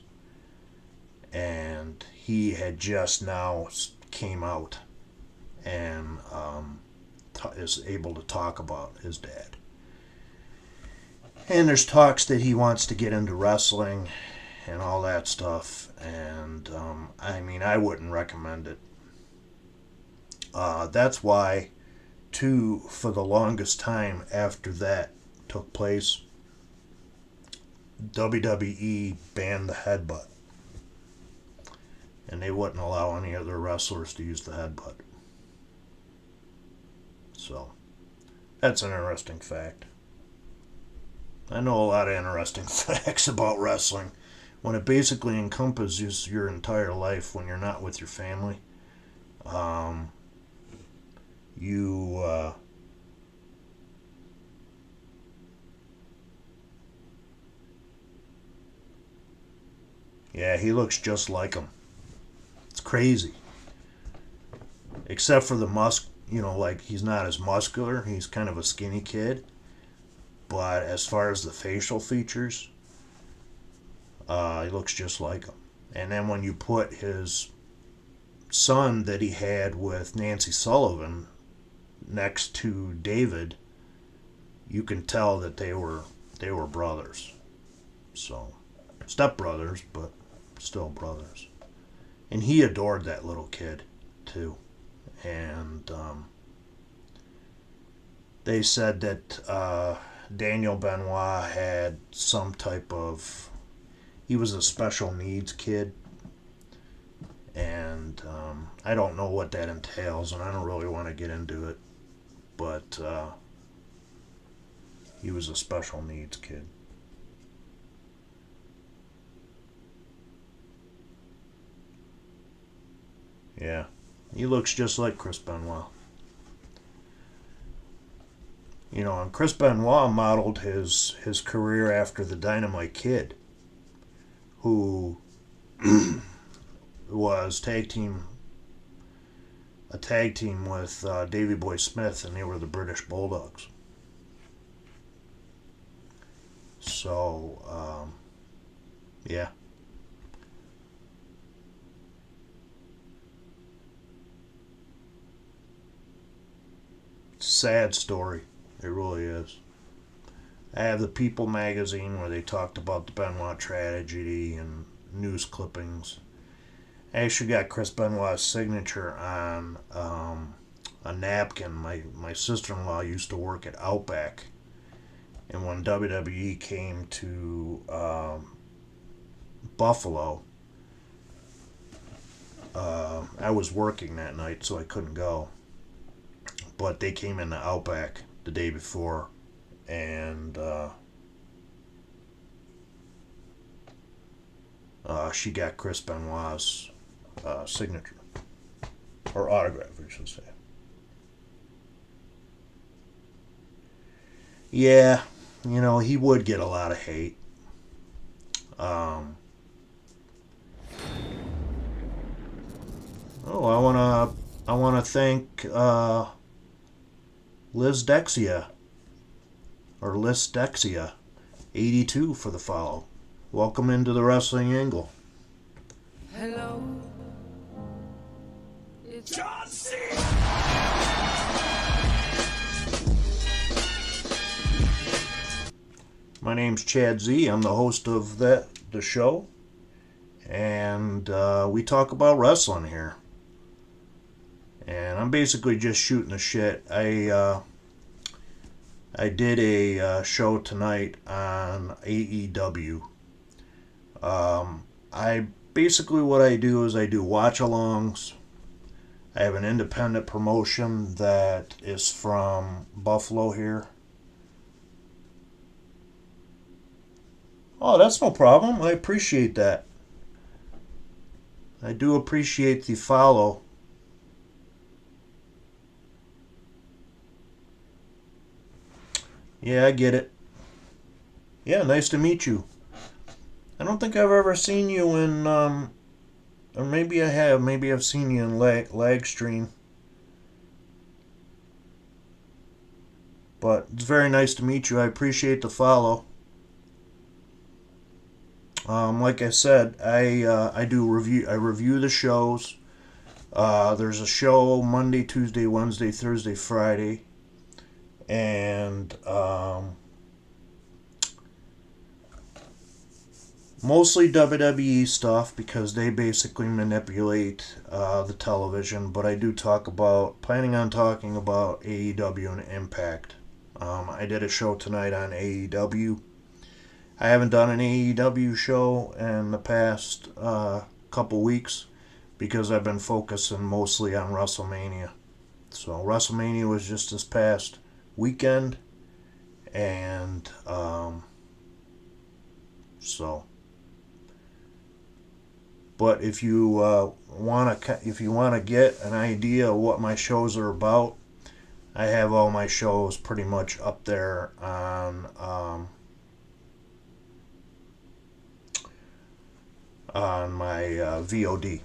And he had just now came out and is able to talk about his dad. And there's talks that he wants to get into wrestling and all that stuff. And I mean, I wouldn't recommend it. That's why, too, for the longest time after that took place, WWE banned the headbutt. And they wouldn't allow any other wrestlers to use the headbutt. So, that's an interesting fact. I know a lot of interesting facts about wrestling. When it basically encompasses your entire life when you're not with your family. Yeah, he looks just like him. It's crazy. Except for the like he's not as muscular. He's kind of a skinny kid. But as far as the facial features, he looks just like him. And then when you put his son that he had with Nancy Sullivan next to David, you can tell that they were brothers. So, stepbrothers, but still brothers. And he adored that little kid too. And they said that Daniel Benoit had some type of... He was a special needs kid. And I don't know what that entails, and I don't really want to get into it. But he was a special needs kid. Yeah. He looks just like Chris Benoit. You know, and Chris Benoit modeled his career after the Dynamite Kid, who was a tag team with Davey Boy Smith, and they were the British Bulldogs. So, yeah. Sad story. It really is. I have the People magazine where they talked about the Benoit tragedy and news clippings. I actually got Chris Benoit's signature on a napkin. My sister-in-law used to work at Outback. And when WWE came to Buffalo, I was working that night, so I couldn't go. But they came into Outback the day before, and she got Chris Benoit's signature, or autograph, I should say. Yeah, you know, he would get a lot of hate. I wanna thank Lizdexia, or Lizdexia 82 for the follow. Welcome into the Wrestling Angle. Hello. It's John C. My name's Chad Z. I'm the host of the show, and we talk about wrestling here. And I'm basically just shooting the shit. I did a show tonight on AEW. What I do is I do watch-alongs. I have an independent promotion that is from Buffalo here. Oh, that's no problem. I appreciate that. I do appreciate the follow. Yeah, I get it. Yeah, nice to meet you. I don't think I've ever seen you in, or maybe I have. Maybe I've seen you in lag stream. But it's very nice to meet you. I appreciate the follow. Like I said, I review the shows. There's a show Monday, Tuesday, Wednesday, Thursday, Friday, and mostly WWE stuff because they basically manipulate the television. But I do planning on talking about AEW and Impact. I did a show tonight on AEW. I haven't done an AEW show in the past couple weeks because I've been focusing mostly on WrestleMania. So WrestleMania was just this past weekend, and But if you want to get an idea of what my shows are about, I have all my shows pretty much up there on my VOD.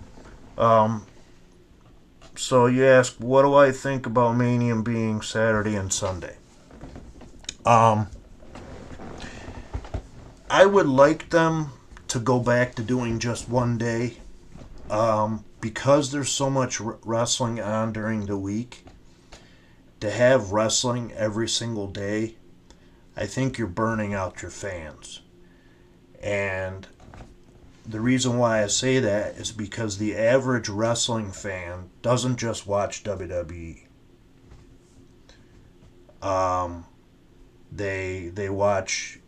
So you ask, what do I think about Mania being Saturday and Sunday? I would like them to go back to doing just one day. Because there's so much wrestling on during the week, to have wrestling every single day, I think you're burning out your fans. And the reason why I say that is because the average wrestling fan doesn't just watch WWE. They watch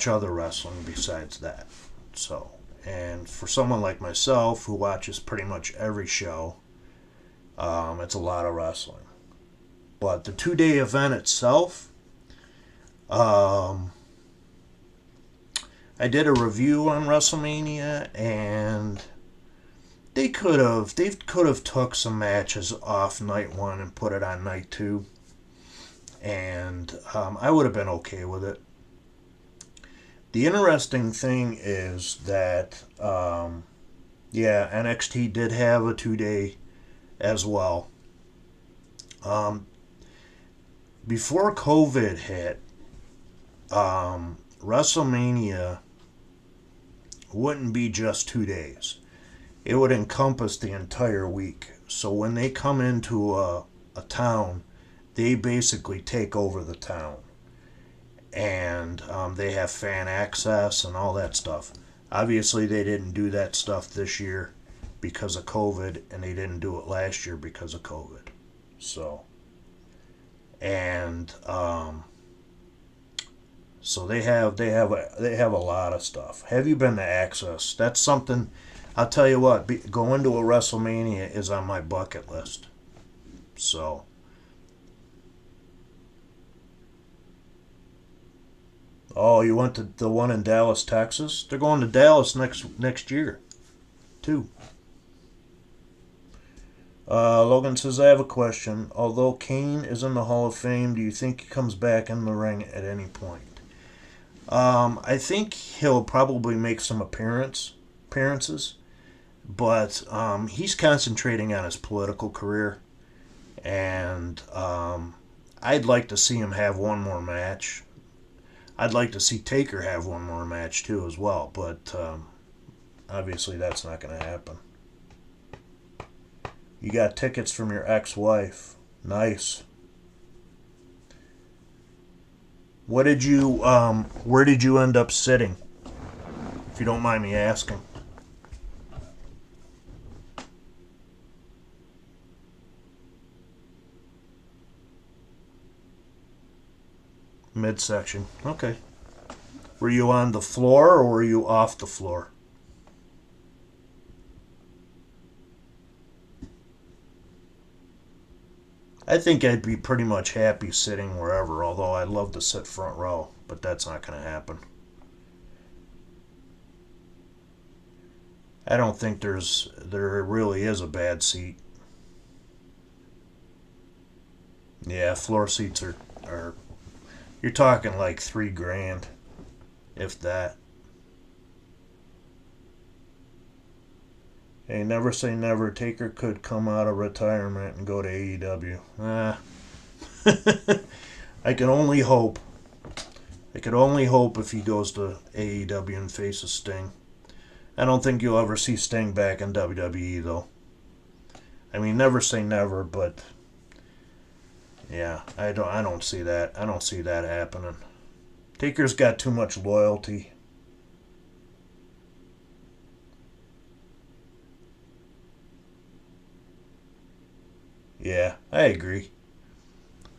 other wrestling besides that. So, and for someone like myself who watches pretty much every show, it's a lot of wrestling. But the 2-day event itself, I did a review on WrestleMania, and they could have took some matches off night 1 and put it on night 2, and I would have been okay with it. The interesting thing is that NXT did have a 2-day as well. Before COVID hit, WrestleMania wouldn't be just 2 days. It would encompass the entire week. So when they come into a town, they basically take over the town. And they have fan access and all that stuff. Obviously, they didn't do that stuff this year because of COVID, and they didn't do it last year because of COVID. So, and so they have a lot of stuff. Have you been to Access? That's something. I'll tell you what. Going to a WrestleMania is on my bucket list. So. Oh, you went to the one in Dallas, Texas? They're going to Dallas next year, too. Logan says, I have a question. Although Kane is in the Hall of Fame, do you think he comes back in the ring at any point? I think he'll probably make some appearances, but he's concentrating on his political career, and I'd like to see him have one more match. I'd like to see Taker have one more match too as well, but obviously that's not going to happen. You got tickets from your ex-wife. Nice. What did you where did you end up sitting? If you don't mind me asking. Midsection. Okay. Were you on the floor or were you off the floor? I think I'd be pretty much happy sitting wherever, although I'd love to sit front row, but that's not going to happen. I don't think there really is a bad seat. Yeah, floor seats are you're talking like $3,000, if that. Hey, never say never. Taker could come out of retirement and go to AEW. I can only hope. I could only hope if he goes to AEW and faces Sting. I don't think you'll ever see Sting back in WWE though. I mean, never say never, but yeah, I don't see that. I don't see that happening. Taker's got too much loyalty. Yeah, I agree.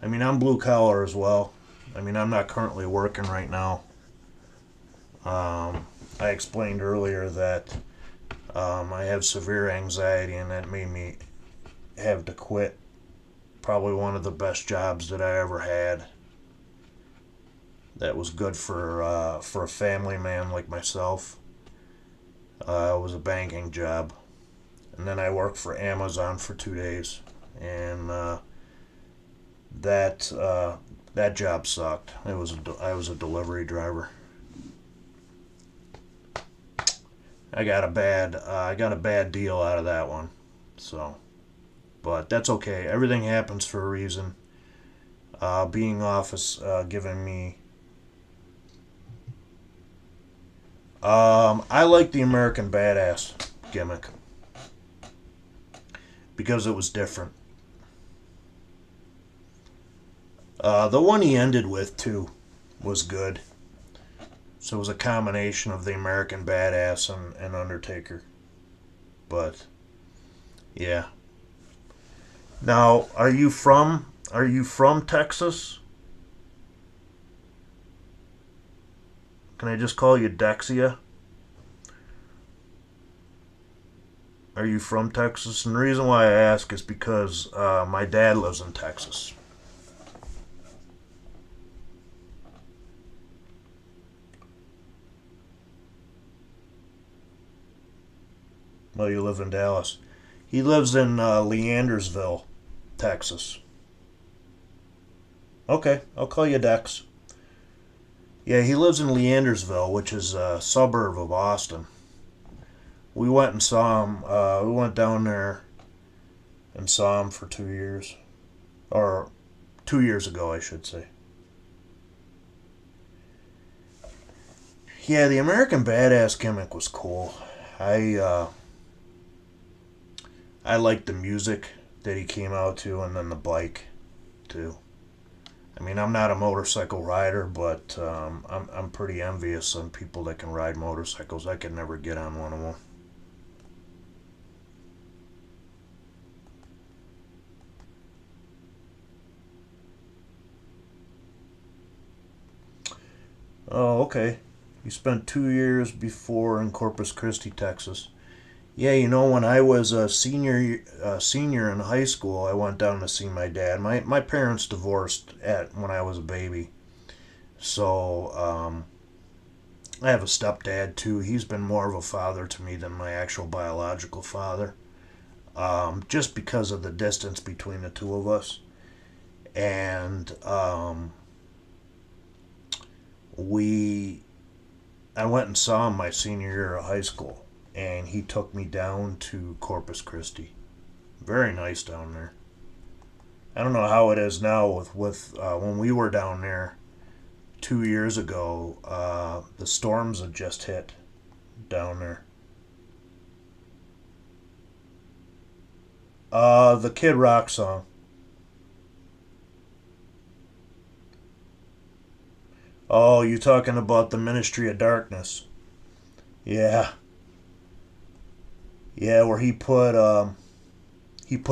I mean, I'm blue collar as well. I mean, I'm not currently working right now. I explained earlier that I have severe anxiety, and that made me have to quit probably one of the best jobs that I ever had. That was good for a family man like myself. It was a banking job, and then I worked for Amazon for 2 days, and that job sucked. I was a delivery driver. I got a bad deal out of that one, so, but that's okay. Everything happens for a reason. Being off is giving me. I like the American Badass gimmick because it was different. The one he ended with too was good. So it was a combination of the American Badass and Undertaker. But yeah. Now, are you from Texas? Can I just call you Dexia? Are you from Texas? And the reason why I ask is because my dad lives in Texas. Well, you live in Dallas. He lives in Leandersville, Texas. Okay, I'll call you Dex. Yeah, he lives in Leandersville, which is a suburb of Austin. We went and saw him. We went down there and saw him for 2 years. Or 2 years ago, I should say. Yeah, the American Badass gimmick was cool. I liked the music that he came out to, and then the bike too. I mean, I'm not a motorcycle rider, but I'm pretty envious on people that can ride motorcycles. I could never get on one of them. Oh, okay. You spent 2 years before in Corpus Christi, Texas. Yeah, you know, when I was a senior in high school, I went down to see my dad. My parents divorced when I was a baby, so I have a stepdad too. He's been more of a father to me than my actual biological father, just because of the distance between the two of us. And I went and saw him my senior year of high school, and he took me down to Corpus Christi. Very nice down there. I don't know how it is now with when we were down there 2 years ago. The storms had just hit down there. The Kid Rock song. Oh, you talking about the Ministry of Darkness? Yeah, yeah, where he put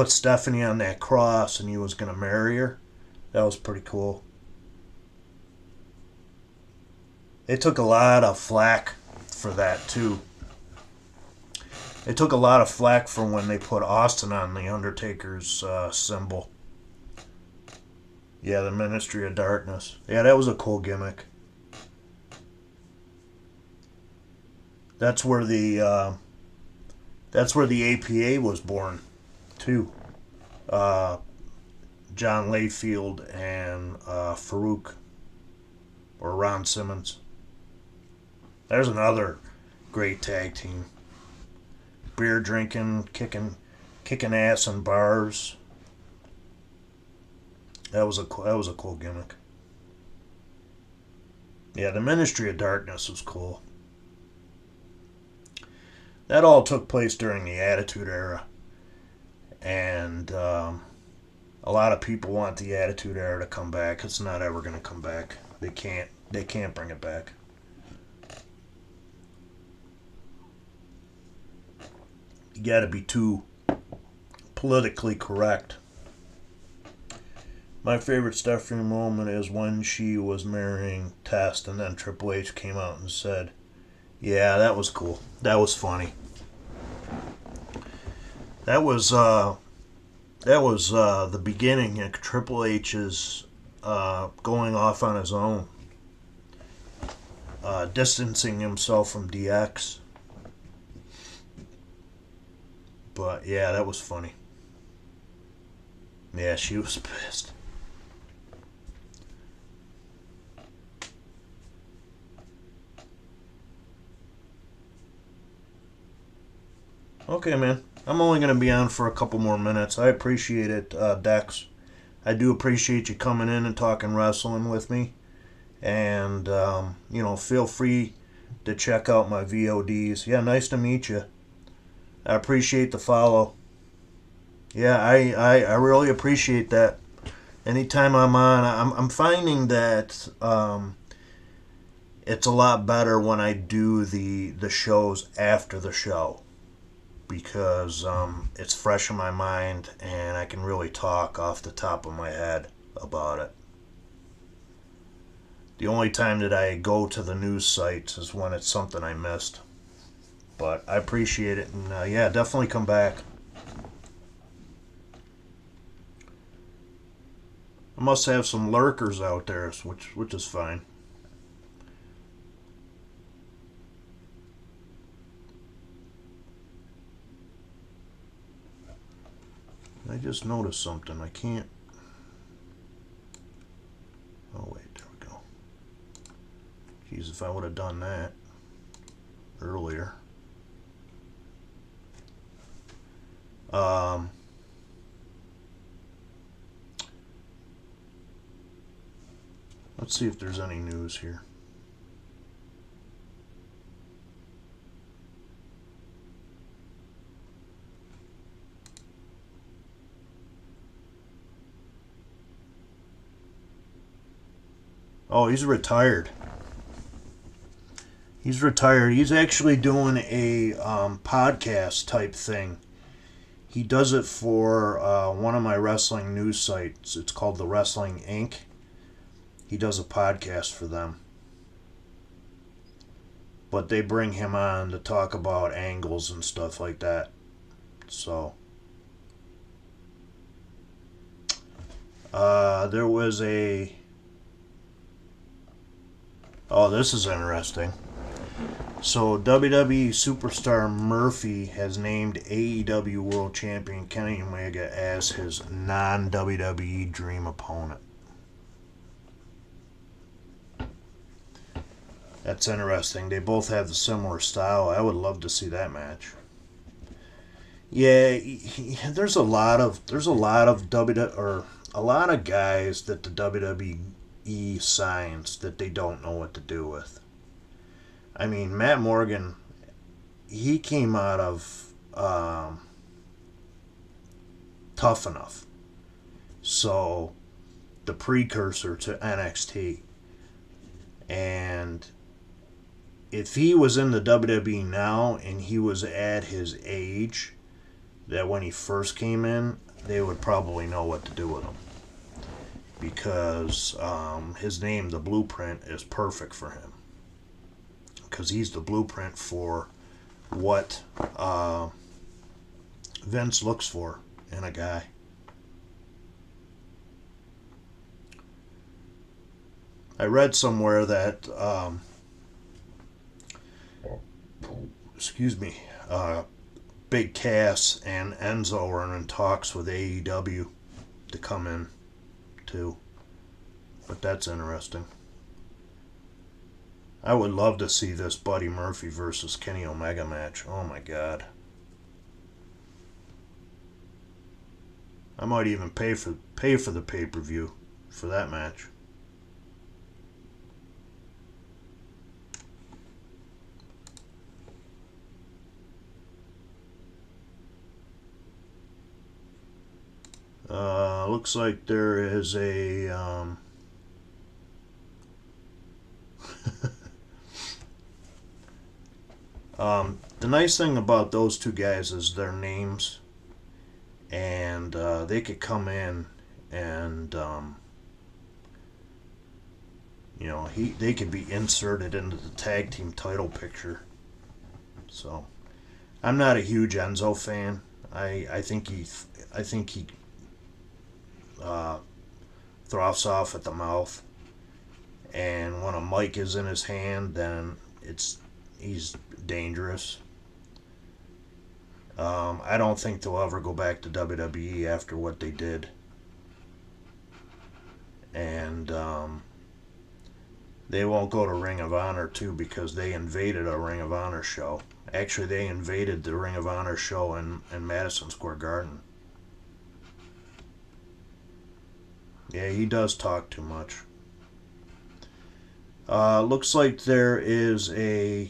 Stephanie on that cross and he was gonna marry her. That was pretty cool. They took a lot of flack for that too. They took a lot of flack for when they put Austin on the Undertaker's symbol. Yeah, the Ministry of Darkness. Yeah, that was a cool gimmick. That's where the APA was born, too. Uh, John Layfield and Farouk or Ron Simmons. There's another great tag team. Beer drinking, kicking ass in bars. That was a cool gimmick. Yeah, the Ministry of Darkness was cool. That all took place during the Attitude Era, and a lot of people want the Attitude Era to come back. It's not ever going to come back. They can't. They can't bring it back. You got to be too politically correct. My favorite Stephanie moment is when she was marrying Test, and then Triple H came out and said, "Yeah, that was cool. That was funny." That was the beginning of Triple H's going off on his own, distancing himself from DX. But yeah, that was funny. Yeah, she was pissed. Okay, man. I'm only going to be on for a couple more minutes. I appreciate it, Dex. I do appreciate you coming in and talking wrestling with me. And, feel free to check out my VODs. Yeah, nice to meet you. I appreciate the follow. Yeah, I really appreciate that. Anytime I'm on, I'm finding that it's a lot better when I do the shows after the show, because it's fresh in my mind and I can really talk off the top of my head about it. The only time that I go to the news sites is when it's something I missed. But I appreciate it, and yeah, definitely come back. I must have some lurkers out there, which is fine. I just noticed something. I can't. Oh wait, there we go. Jeez, if I would have done that earlier. Let's see if there's any news here. Oh, he's retired. He's retired. He's actually doing a podcast type thing. He does it for one of my wrestling news sites. It's called The Wrestling Inc. He does a podcast for them. But they bring him on to talk about angles and stuff like that. So, there was a... Oh, this is interesting. So, WWE superstar Murphy has named AEW World Champion Kenny Omega as his non-WWE dream opponent. That's interesting. They both have the similar style. I would love to see that match. Yeah, there's a lot of a lot of guys that the WWE signs that they don't know what to do with. I mean, Matt Morgan, he came out of Tough Enough. So, the precursor to NXT. And if he was in the WWE now and he was at his age, that when he first came in, they would probably know what to do with him. Because his name, The Blueprint, is perfect for him. Because he's the blueprint for what Vince looks for in a guy. I read somewhere that, Big Cass and Enzo are in talks with AEW to come in too. But that's interesting. I would love to see this Buddy Murphy versus Kenny Omega match. Oh my god. I might even pay for the pay-per-view for that match. Looks like there is a the nice thing about those two guys is their names, and they could come in and they could be inserted into the tag team title picture. So I'm not a huge Enzo fan. I think he froths off at the mouth, and when a mic is in his hand, then he's dangerous. I don't think they'll ever go back to WWE after what they did, and they won't go to Ring of Honor too, because they invaded a Ring of Honor show. Actually, they invaded the Ring of Honor show in Madison Square Garden. Yeah, he does talk too much. Looks like there is a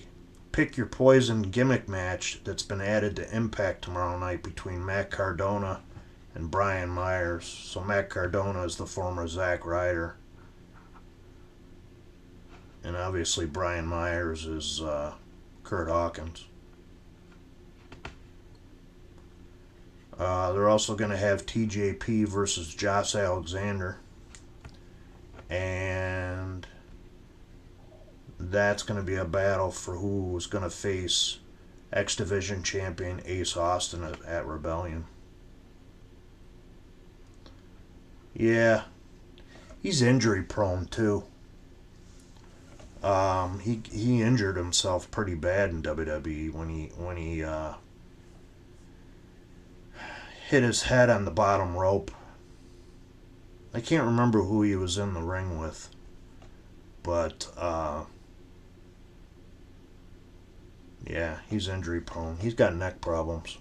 Pick Your Poison gimmick match that's been added to Impact tomorrow night between Matt Cardona and Brian Myers. So Matt Cardona is the former Zack Ryder. And obviously Brian Myers is Kurt Hawkins. They're also going to have TJP versus Josh Alexander. And that's going to be a battle for who is going to face X Division champion Ace Austin at Rebellion. Yeah, he's injury prone too. He injured himself pretty bad in WWE when he hit his head on the bottom rope. I can't remember who he was in the ring with, but yeah, he's injury prone. He's got neck problems.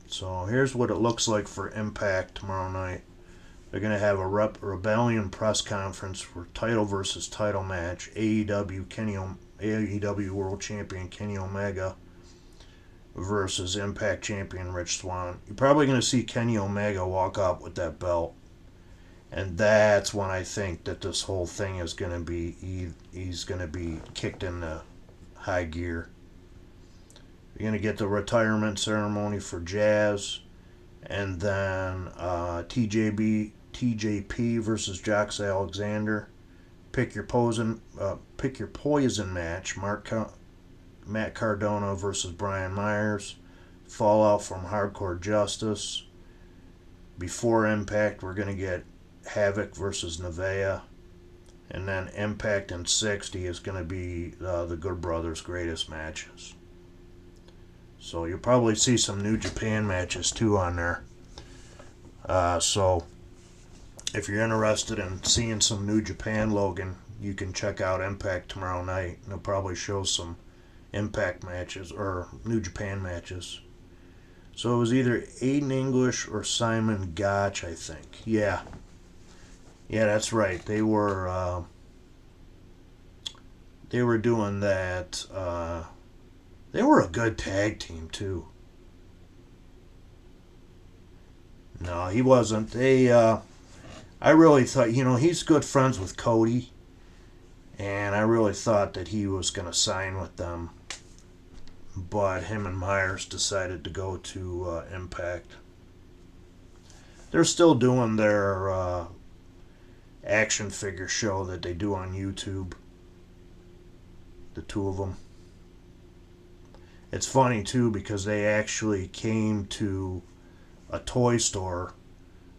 So here's what it looks like for Impact tomorrow night. They're going to have a Rebellion press conference for title versus title match. AEW World Champion Kenny Omega versus Impact Champion Rich Swann. You're probably going to see Kenny Omega walk out with that belt. And that's when I think that this whole thing is going to be, he's going to be kicked into high gear. You're going to get the retirement ceremony for Jazz. And then TJP versus Josh Alexander. Pick your poison match. Matt Cardona versus Brian Myers. Fallout from Hardcore Justice. Before Impact, we're going to get Havoc versus Nevaeh. And then Impact in 60 is going to be the Good Brothers' greatest matches. So you'll probably see some New Japan matches too on there. So if you're interested in seeing some New Japan, Logan, you can check out Impact tomorrow night. They'll probably show some Impact matches or New Japan matches. So it was either Aiden English or Simon Gotch, I think. Yeah, that's right. They were doing that. They were a good tag team too. No, he wasn't. I really thought, he's good friends with Cody, and I really thought that he was going to sign with them, but him and Myers decided to go to Impact. They're still doing their action figure show that they do on YouTube, the two of them. It's funny too because they actually came to a toy store.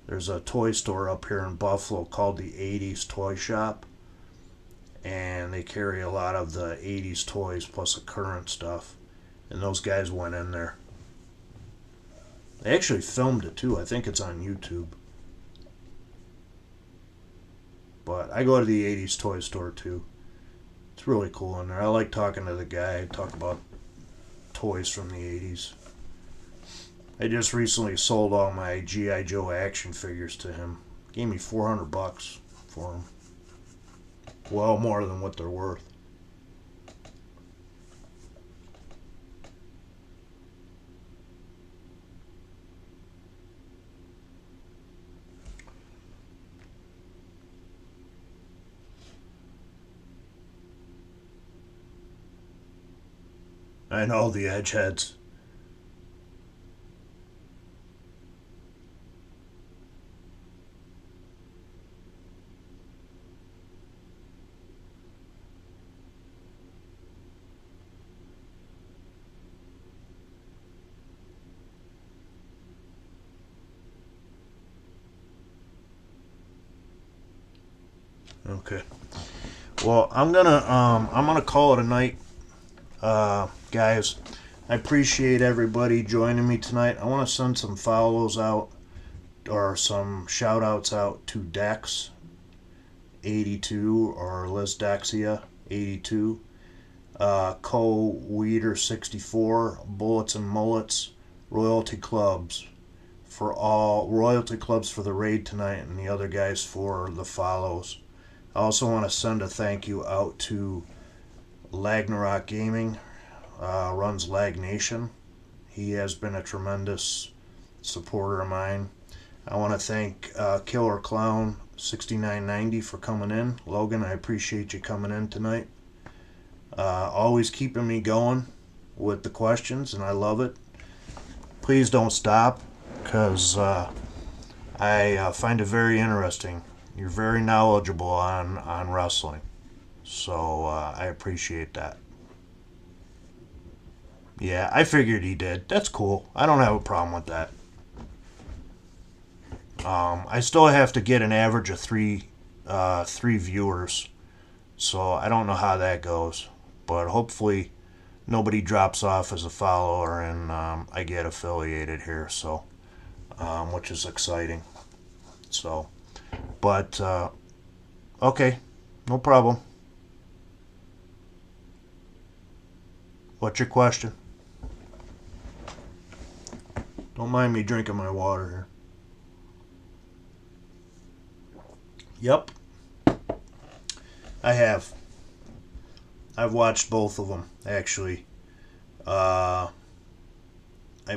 There's a toy store up here in Buffalo called the 80s Toy Shop, and they carry a lot of the 80s toys plus the current stuff, and those guys went in there. They actually filmed it too. I think it's on YouTube. But I go to the 80s toy store too. It's really cool in there. I like talking to the guy, talk about toys from the 80s. I just recently sold all my G.I. Joe action figures to him. Gave me $400 for them. Well, more than what they're worth. I know the Edgeheads. Okay. Well, I'm gonna call it a night, guys. I appreciate everybody joining me tonight. I want to send some follows out or some shout outs out to Dex 82 or Liz Dexia 82, Co Weeder 64, Bullets and Mullets, Royalty Clubs for the raid tonight, and the other guys for the follows. I also want to send a thank you out to Lagnarok Gaming, runs Lag Nation. He has been a tremendous supporter of mine. I want to thank Killer Clown 6990 for coming in. Logan, I appreciate you coming in tonight. Always keeping me going with the questions, and I love it. Please don't stop, because I find it very interesting. You're very knowledgeable on wrestling, so I appreciate that. Yeah, I figured he did. That's cool. I don't have a problem with that. I still have to get an average of three viewers, so I don't know how that goes. But hopefully nobody drops off as a follower, and I get affiliated here, so which is exciting. So, but okay, no problem. What's your question? Don't mind me drinking my water here. Yep. I have. I've watched both of them, actually. I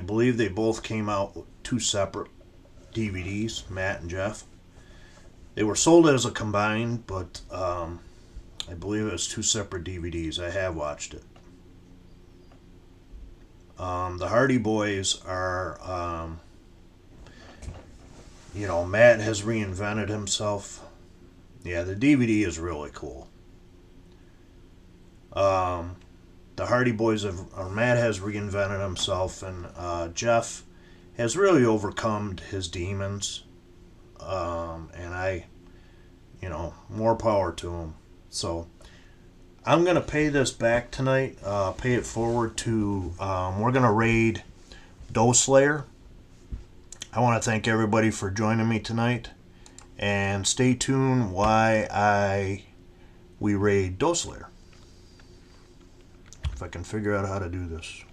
believe they both came out with two separate DVDs, Matt and Jeff. They were sold as a combined, but I believe it was two separate DVDs. I have watched it. The Hardy Boys are, Matt has reinvented himself. Yeah, the DVD is really cool. The Hardy Boys Matt has reinvented himself, and Jeff has really overcome his demons. And more power to him. So, I'm going to pay this back tonight, pay it forward to, we're going to raid Doe Slayer. I want to thank everybody for joining me tonight, and stay tuned why I we raid Dosler. If I can figure out how to do this.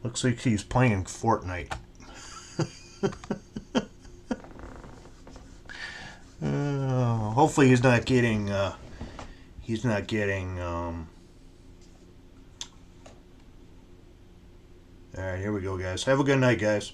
Looks like he's playing Fortnite. Hopefully he's not getting all right, here we go, guys. Have a good night, guys.